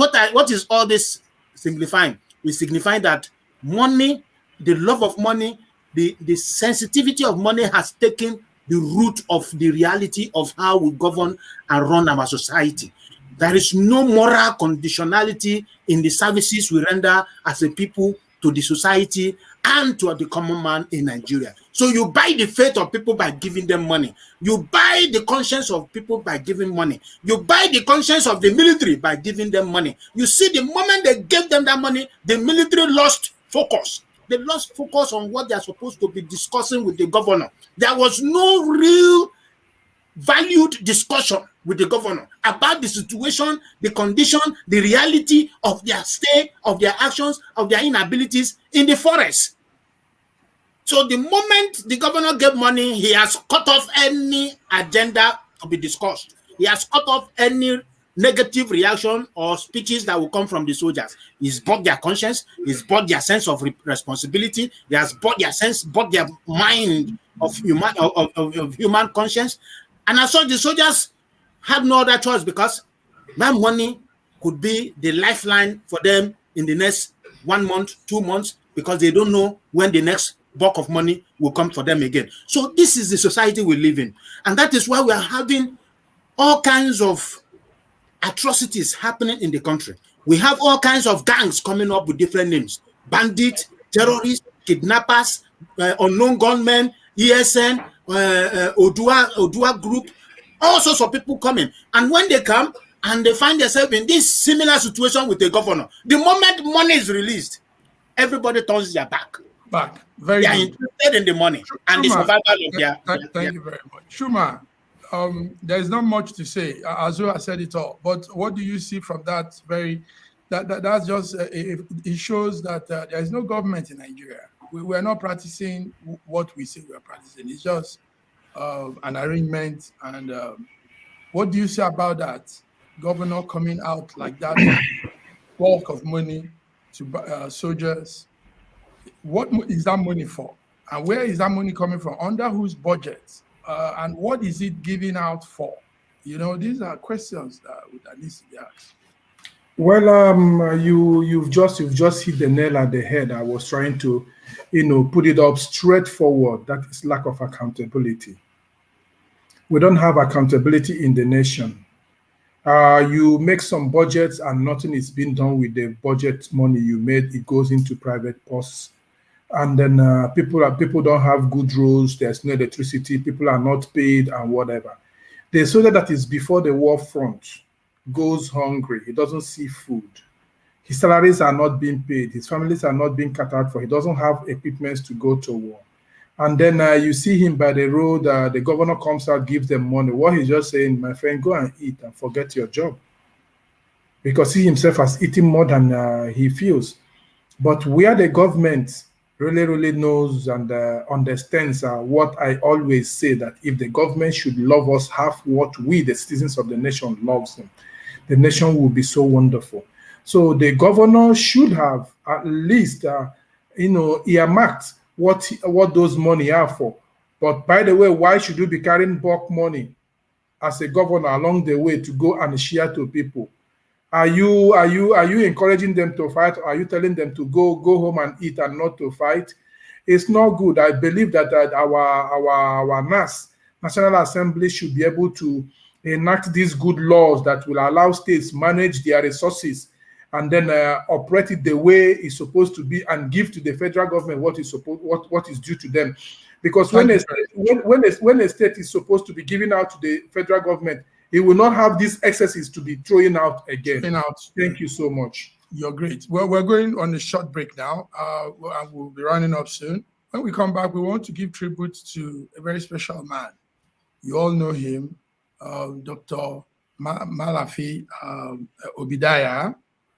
is all this signifying? It's signifying that money, the love of money, the sensitivity of money has taken the root of the reality of how we govern and run our society. There is no moral conditionality in the services we render as a people to the society and to the common man in Nigeria. So you buy the faith of people by giving them money. You buy the conscience of people by giving money. You buy the conscience of the military by giving them money. You see, the moment they gave them that money, the military lost focus. They lost focus on what they are supposed to be discussing with the governor. There was no real valued discussion with the governor about the situation, the condition, the reality of their stay, of their actions, of their inabilities in the forest. So the moment the governor gave money, he has cut off any agenda to be discussed. He has cut off any negative reaction or speeches that will come from the soldiers. He's bought their conscience, he's bought their sense of responsibility, he has bought their mind of human conscience. And I saw the soldiers had no other choice, because that money could be the lifeline for them in the next 1 month, 2 months, because they don't know when the next bulk of money will come for them again. So this is the society we live in. And that is why we are having all kinds of atrocities happening in the country. We have all kinds of gangs coming up with different names: bandits, terrorists, kidnappers, unknown gunmen, ESN, Odua group, all sorts of people coming. And when they come and they find themselves in this similar situation with the governor, the moment money is released, everybody turns their back. Very they are interested in the money and the survival of their. Thank you very much. Shuma, there is not much to say. Azura said it all. But what do you see from that? That's just, it shows that there is no government in Nigeria. We are not practicing what we say we are practicing. It's just an arrangement. And what do you say about that? Governor coming out like that, bulk of money to soldiers. What is that money for? And where is that money coming from? Under whose budget? And what is it giving out for? You know, these are questions that need to be asked. Well, you've just hit the nail at the head. I was trying to, put it up straightforward. That is lack of accountability. We don't have accountability in the nation. You make some budgets and nothing is being done with the budget money you made. It goes into private purse, and then people don't have good roads. There's no electricity. People are not paid and whatever. The soldier that is before the war front goes hungry. He doesn't see food. His salaries are not being paid. His families are not being cut out for. He doesn't have equipment to go to war. And then you see him by the road. The governor comes out, gives them money. What he's just saying, my friend, go and eat and forget your job. Because he himself has eaten more than he feels. But where the government really knows and understands what I always say, that if the government should love us half what we, the citizens of the nation, loves them, the nation will be so wonderful. So the governor should have at least, earmarked what those money are for. But by the way, why should you be carrying bulk money as a governor along the way to go and share to people? Are you encouraging them to fight? Or are you telling them to go home and eat and not to fight? It's not good. I believe that our National Assembly should be able to enact these good laws that will allow states manage their resources and then operate it the way it's supposed to be, and give to the federal government what is due to them. Because when a state is supposed to be giving out to the federal government, it will not have these excesses to be throwing out again. Thank you so much. You're great. Well, we're going on a short break now. We'll be running up soon. When we come back, we want to give tribute to a very special man. You all know him, Dr. Mailafia. Obadiah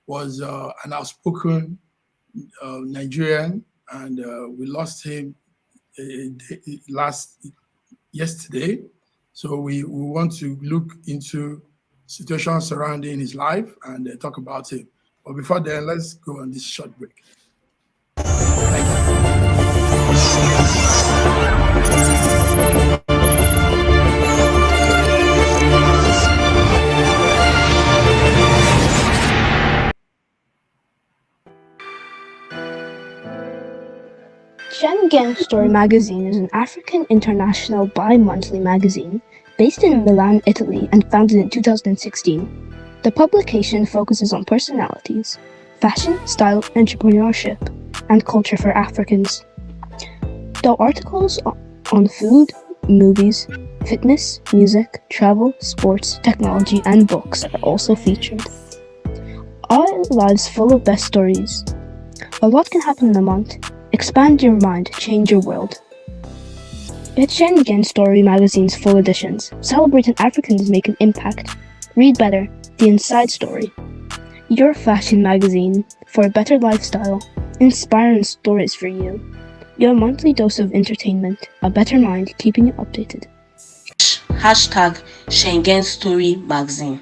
was an outspoken Nigerian, and we lost him yesterday. So we want to look into situations surrounding his life and talk about him. But before then, let's go on this short break. Thank you. Schengen Story magazine is an African international bi-monthly magazine based in Milan, Italy, and founded in 2016. The publication focuses on personalities, fashion, style, entrepreneurship, and culture for Africans. The articles on food, movies, fitness, music, travel, sports, technology, and books are also featured. Our lives full of best stories. A lot can happen in a month. Expand your mind, change your world. Get Schengen Story magazine's full editions. Celebrating Africans make an impact. Read better, the inside story. Your fashion magazine for a better lifestyle. Inspiring stories for you. Your monthly dose of entertainment. A better mind keeping you updated. Hashtag Schengen Story magazine.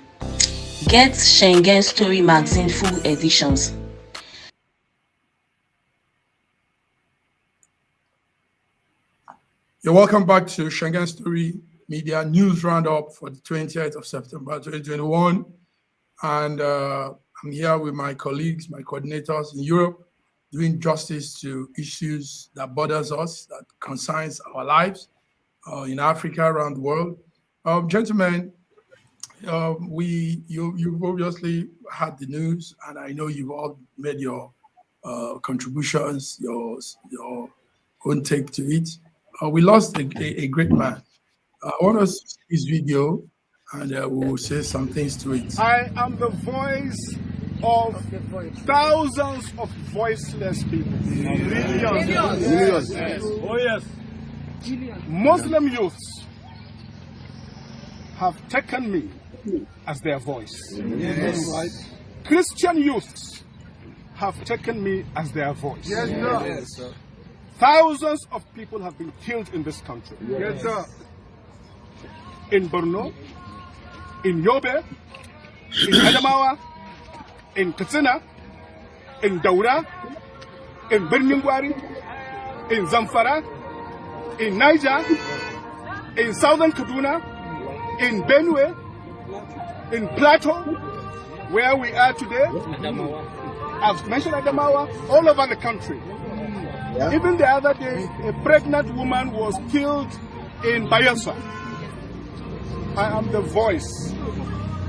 Get Schengen Story magazine full editions. You're welcome back to Schengen Story Media News Roundup for the 20th of September 2021. And I'm here with my colleagues, my coordinators in Europe, doing justice to issues that bothers us, that concerns our lives in Africa, around the world. Gentlemen, you've obviously had the news, and I know you've all made your contributions, your own take to it. We lost a great man. I want us to see his video, and we will say some things to it. I am the voice of thousands of voiceless people. Millions. Oh yes. Muslim youths have taken me as their voice. Yes. Christian youths have taken me as their voice. Yes, sir. Thousands of people have been killed in this country. Yes, sir. In Borno, in Yobe, in Adamawa, in Katsina, in Daura, in Birningwari, in Zamfara, in Niger, in Southern Kaduna, in Benue, in Plateau, where we are today, I've mentioned Adamawa, all over the country. Yeah. Even the other day, a pregnant woman was killed in Bayelsa. I am the voice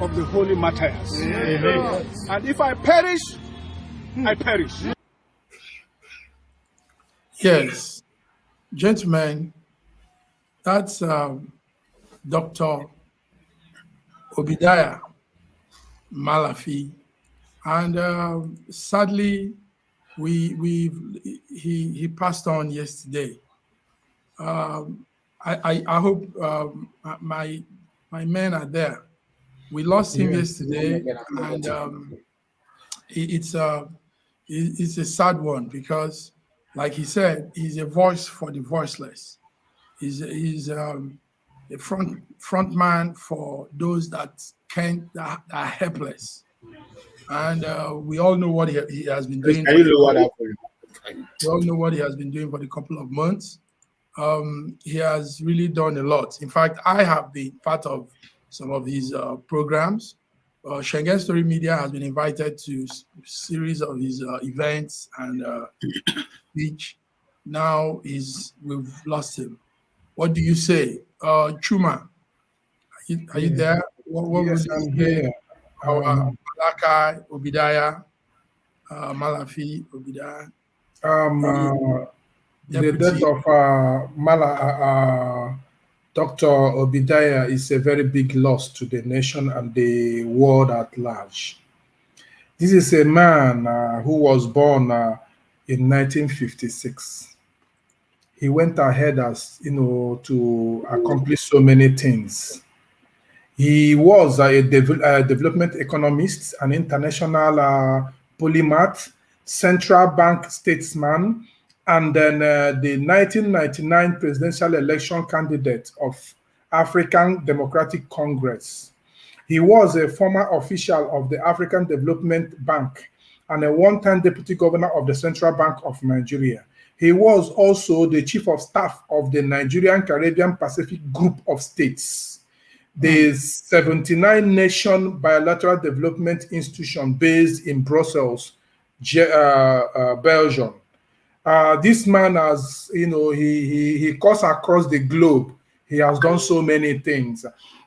of the holy martyrs. Amen. And if I perish, I perish. Yes, gentlemen, that's Dr. Obadiah Mailafia, and sadly, he passed on yesterday. I hope my men are there. We lost him yesterday, and it's a sad one because, like he said, he's a voice for the voiceless. He's a front man for those that are helpless. And we all know what he has been doing. We all know what he has been doing for the couple of months. He has really done a lot. In fact, I have been part of some of his programs. Schengen Story Media has been invited to a series of his events and speech. Now we've lost him. What do you say? Chuma, are you there? What yes, I'm here. Malachi, Obadiah, Mailafia, Obadiah. The death of Dr. Obadiah is a very big loss to the nation and the world at large. This is a man who was born in 1956. He went ahead to accomplish so many things. He was a development economist, an international polymath, central bank statesman, and then the 1999 presidential election candidate of African Democratic Congress. He was a former official of the African Development Bank and a one-time deputy governor of the Central Bank of Nigeria. He was also the chief of staff of the Nigerian Caribbean Pacific Group of States, the 79-nation bilateral development institution based in Brussels, Belgium. This man has, he cuts across the globe. He has done so many things.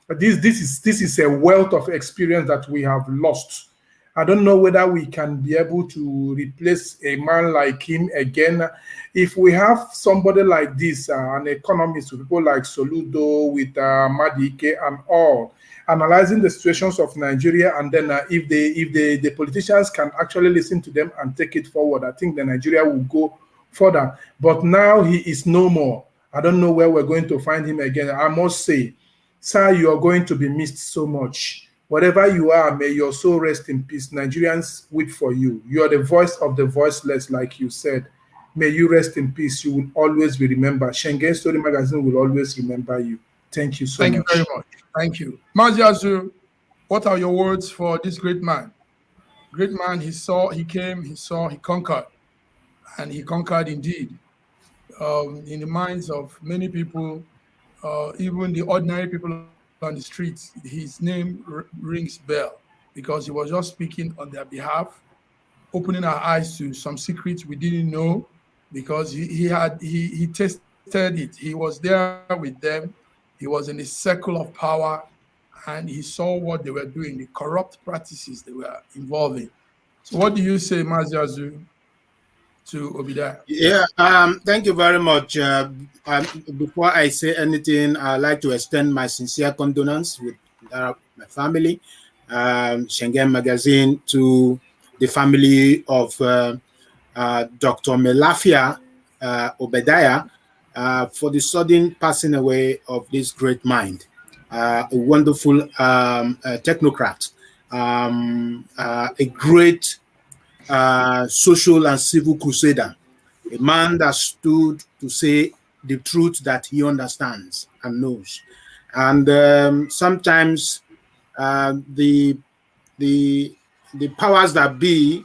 This is a wealth of experience that we have lost. I don't know whether we can be able to replace a man like him again. If we have somebody like this, an economist, with people like Soludo, with Madike and all, analyzing the situations of Nigeria, and then if the politicians can actually listen to them and take it forward, I think the Nigeria will go further. But now he is no more. I don't know where we're going to find him again. I must say, sir, you are going to be missed so much. Whatever you are, may your soul rest in peace. Nigerians weep for you. You are the voice of the voiceless, like you said. May you rest in peace. You will always be remembered. Schengen Story Magazine will always remember you. Thank you so much. Thank you very much. Thank you. Maziazu, what are your words for this great man? Great man, he came, he conquered. And he conquered indeed. In the minds of many people, even the ordinary people on the streets, his name rings bell because he was just speaking on their behalf, opening our eyes to some secrets we didn't know because he tasted it. He was there with them. He was in a circle of power and he saw what they were doing, the corrupt practices they were involved in. So what do you say, Maziazu, to Obadiah? Yeah, thank you very much. Before I say anything, I'd like to extend my sincere condolence with my family, Schengen Magazine, to the family of Dr. Mailafia, Obadiah, for the sudden passing away of this great mind, a wonderful technocrat, a great social and civil crusader, a man that stood to say the truth that he understands and knows. And sometimes the powers that be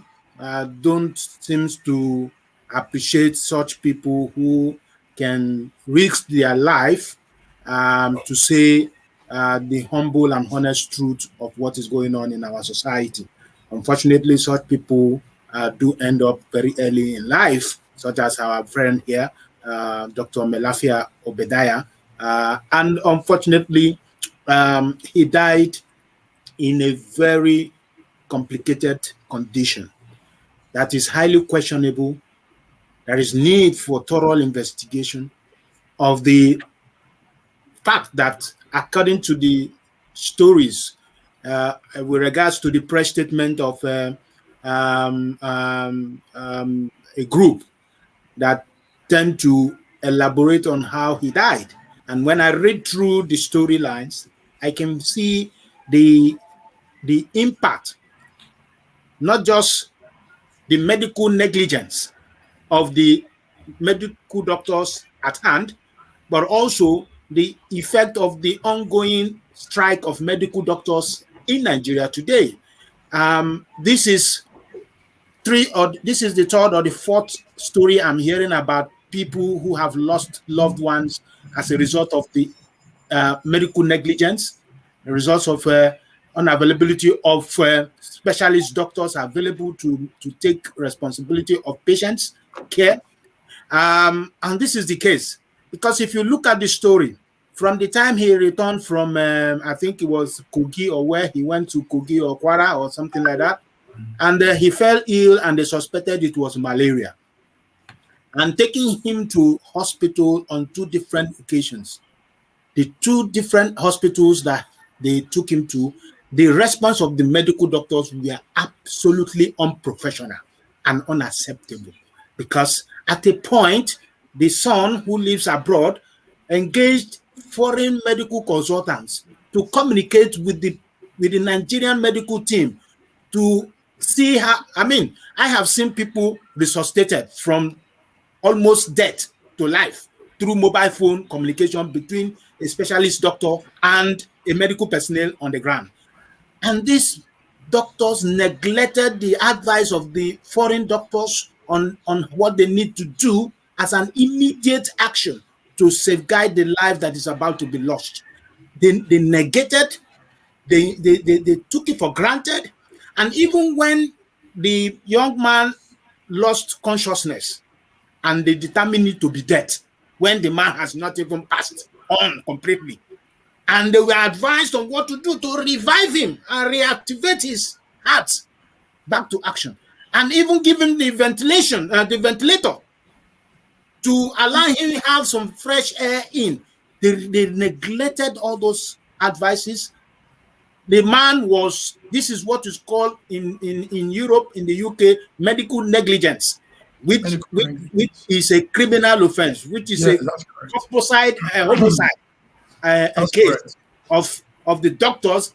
don't seem to appreciate such people who can risk their life to say the humble and honest truth of what is going on in our society. Unfortunately, such people do end up very early in life, such as our friend here, Dr. Mailafia Obadiah. And unfortunately, he died in a very complicated condition that is highly questionable. There is need for thorough investigation of the fact that, according to the stories with regards to the press statement of a group that tend to elaborate on how he died. And when I read through the storylines, I can see the impact, not just the medical negligence of the medical doctors at hand, but also the effect of the ongoing strike of medical doctors in Nigeria today. This is the third or the fourth story I'm hearing about people who have lost loved ones as a result of the medical negligence, the results of unavailability of specialist doctors available to take responsibility of patients' care. And this is the case because if you look at the story, from the time he returned from, I think it was Kogi, or where he went to Kogi or Kwara or something like that, and he fell ill and they suspected it was malaria. And taking him to hospital on 2 different occasions, the 2 different hospitals that they took him to, the response of the medical doctors were absolutely unprofessional and unacceptable. Because at a point, the son who lives abroad engaged foreign medical consultants to communicate with the Nigerian medical team to see how, I have seen people resuscitated from almost death to life through mobile phone communication between a specialist doctor and a medical personnel on the ground. And these doctors neglected the advice of the foreign doctors on what they need to do as an immediate action to safeguard the life that is about to be lost. They negated, they took it for granted. And even when the young man lost consciousness and they determined it to be dead, when the man has not even passed on completely, and they were advised on what to do to revive him and reactivate his heart back to action, and even give him the ventilator to allow him to have some fresh air in. They neglected all those advices. The man was, this is what is called in Europe, in the UK, medical negligence, which is a criminal offense, which is a homicide case of the doctors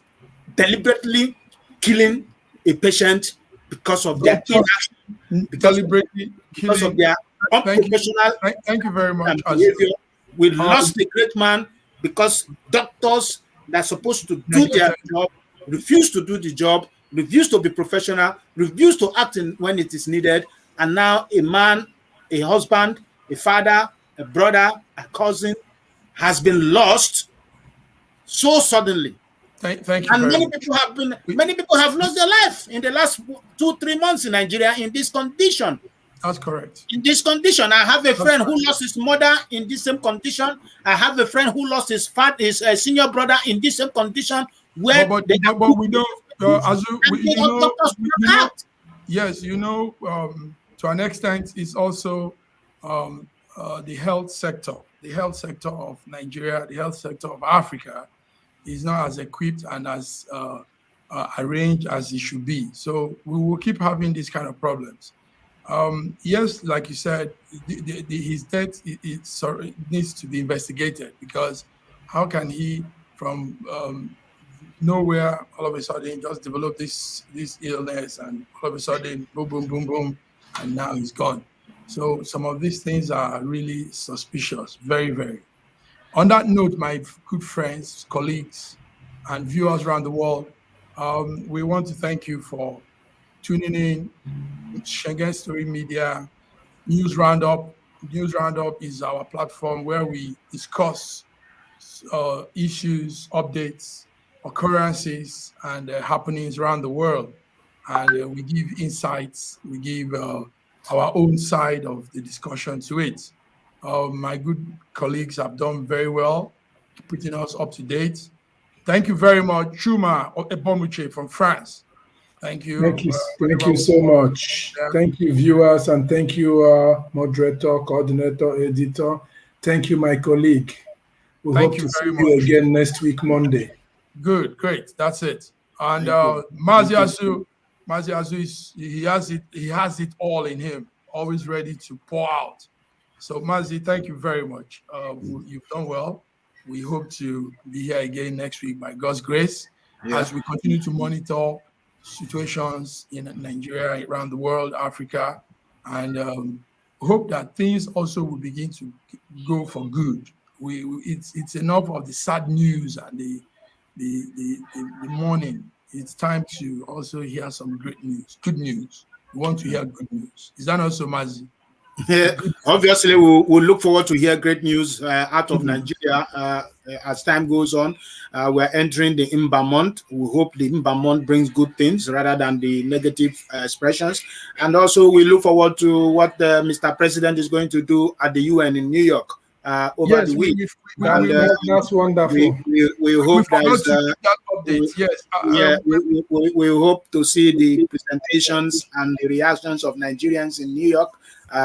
deliberately killing a patient because of their inaction, because of their unprofessional. Thank you very much. Behavior. We lost a great man because doctors that are supposed to do their job refuse to do the job, refuse to be professional, refuse to act when it is needed, and now a man, a husband, a father, a brother, a cousin has been lost so suddenly. Thank you. And many people have lost their life in the last 2-3 months in Nigeria in this condition. That's correct. In this condition, I have a friend who lost his mother in this same condition. I have a friend who lost his senior brother in this same condition. Where but we know, yes, to an extent, it's also the health sector. The health sector of Nigeria, the health sector of Africa is not as equipped and as arranged as it should be. So we will keep having these kind of problems. Yes, like you said, his death needs to be investigated, because how can he from nowhere all of a sudden just develop this illness, and all of a sudden boom, boom, boom, boom, and now he's gone. So some of these things are really suspicious, very, very. On that note, my good friends, colleagues, and viewers around the world, we want to thank you for tuning in. Schengen Story Media News Roundup. News Roundup is our platform where we discuss issues, updates, occurrences, and happenings around the world. and we give insights, we give our own side of the discussion to it. My good colleagues have done very well, putting us up to date. Thank you very much, Chuma Ebomuche from France. Thank you. Thank you so much. Thank you, viewers, and thank you, moderator, coordinator, editor. Thank you, my colleague. We hope to see you again next week, Monday. Good, great. That's it. And Maziazu he has it all in him, always ready to pour out. So Mazi, thank you very much. You've done well. We hope to be here again next week by God's grace, as we continue to monitor situations in Nigeria, around the world, Africa, and hope that things also will begin to go for good. It's enough of the sad news and the mourning. It's time to also hear some great news, good news. We want to hear good news. Is that also Mazi? Yeah, obviously, we'll look forward to hear great news out of Nigeria as time goes on. We're entering the Imba month. We hope the Imba month brings good things rather than the negative expressions. And also, we look forward to what Mr. President is going to do at the UN in New York over the week. That's wonderful. We hope we hope to see the presentations and the reactions of Nigerians in New York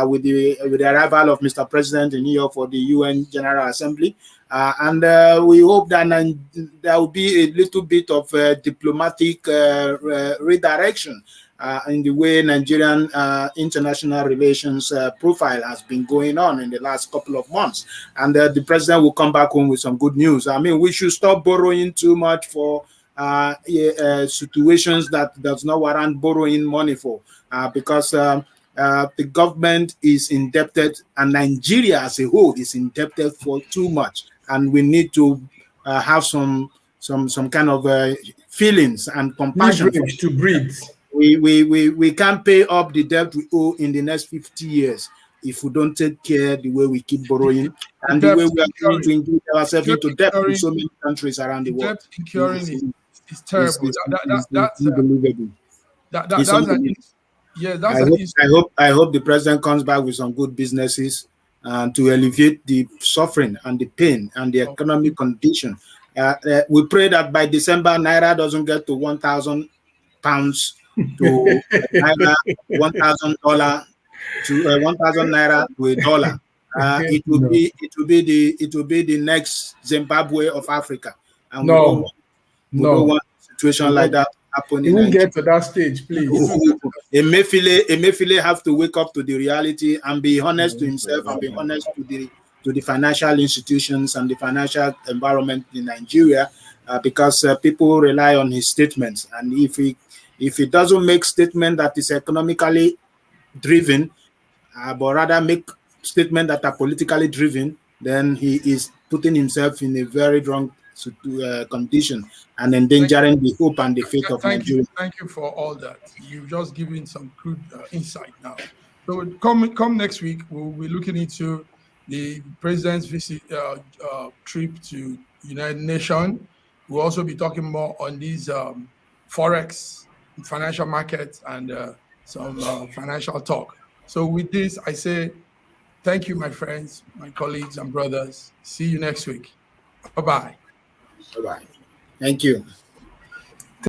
with the arrival of Mr. President in New York for the UN General Assembly. And we hope that there will be a little bit of diplomatic redirection in the way Nigerian international relations profile has been going on in the last couple of months. And the president will come back home with some good news. I mean, we should stop borrowing too much for situations that does not warrant borrowing money for, because the government is indebted, and Nigeria as a whole is indebted for too much, and we need to have some kind of feelings and compassion to breathe. We can't pay up the debt we owe in the next 50 years if we don't take care the way we keep borrowing and the way we are going to engage ourselves into debt in so many countries around the world. Debt incurring is terrible. That's unbelievable. I hope the president comes back with some good businesses to alleviate the suffering and the pain and the economic condition. We pray that by December, Naira doesn't get to 1,000 pounds to Naira, $1,000 to 1,000 Naira to a dollar. It will be the next Zimbabwe of Africa. And we don't want a situation like that happen. You won't get to that stage, please. Emefiele have to wake up to the reality and be honest to himself and be honest to the financial institutions and the financial environment in Nigeria, because people rely on his statements. And if he doesn't make statement that is economically driven, but rather make statements that are politically driven, then he is putting himself in a very wrong condition and endangering the hope and the faith of Nigeria. Thank you for all that. You've just given some good insight now. So come next week, we'll be looking into the president's visit trip to United Nations. We'll also be talking more on these forex, financial markets, and some financial talk. So with this, I say thank you, my friends, my colleagues and brothers. See you next week. Bye-bye. Bye-bye. Thank you.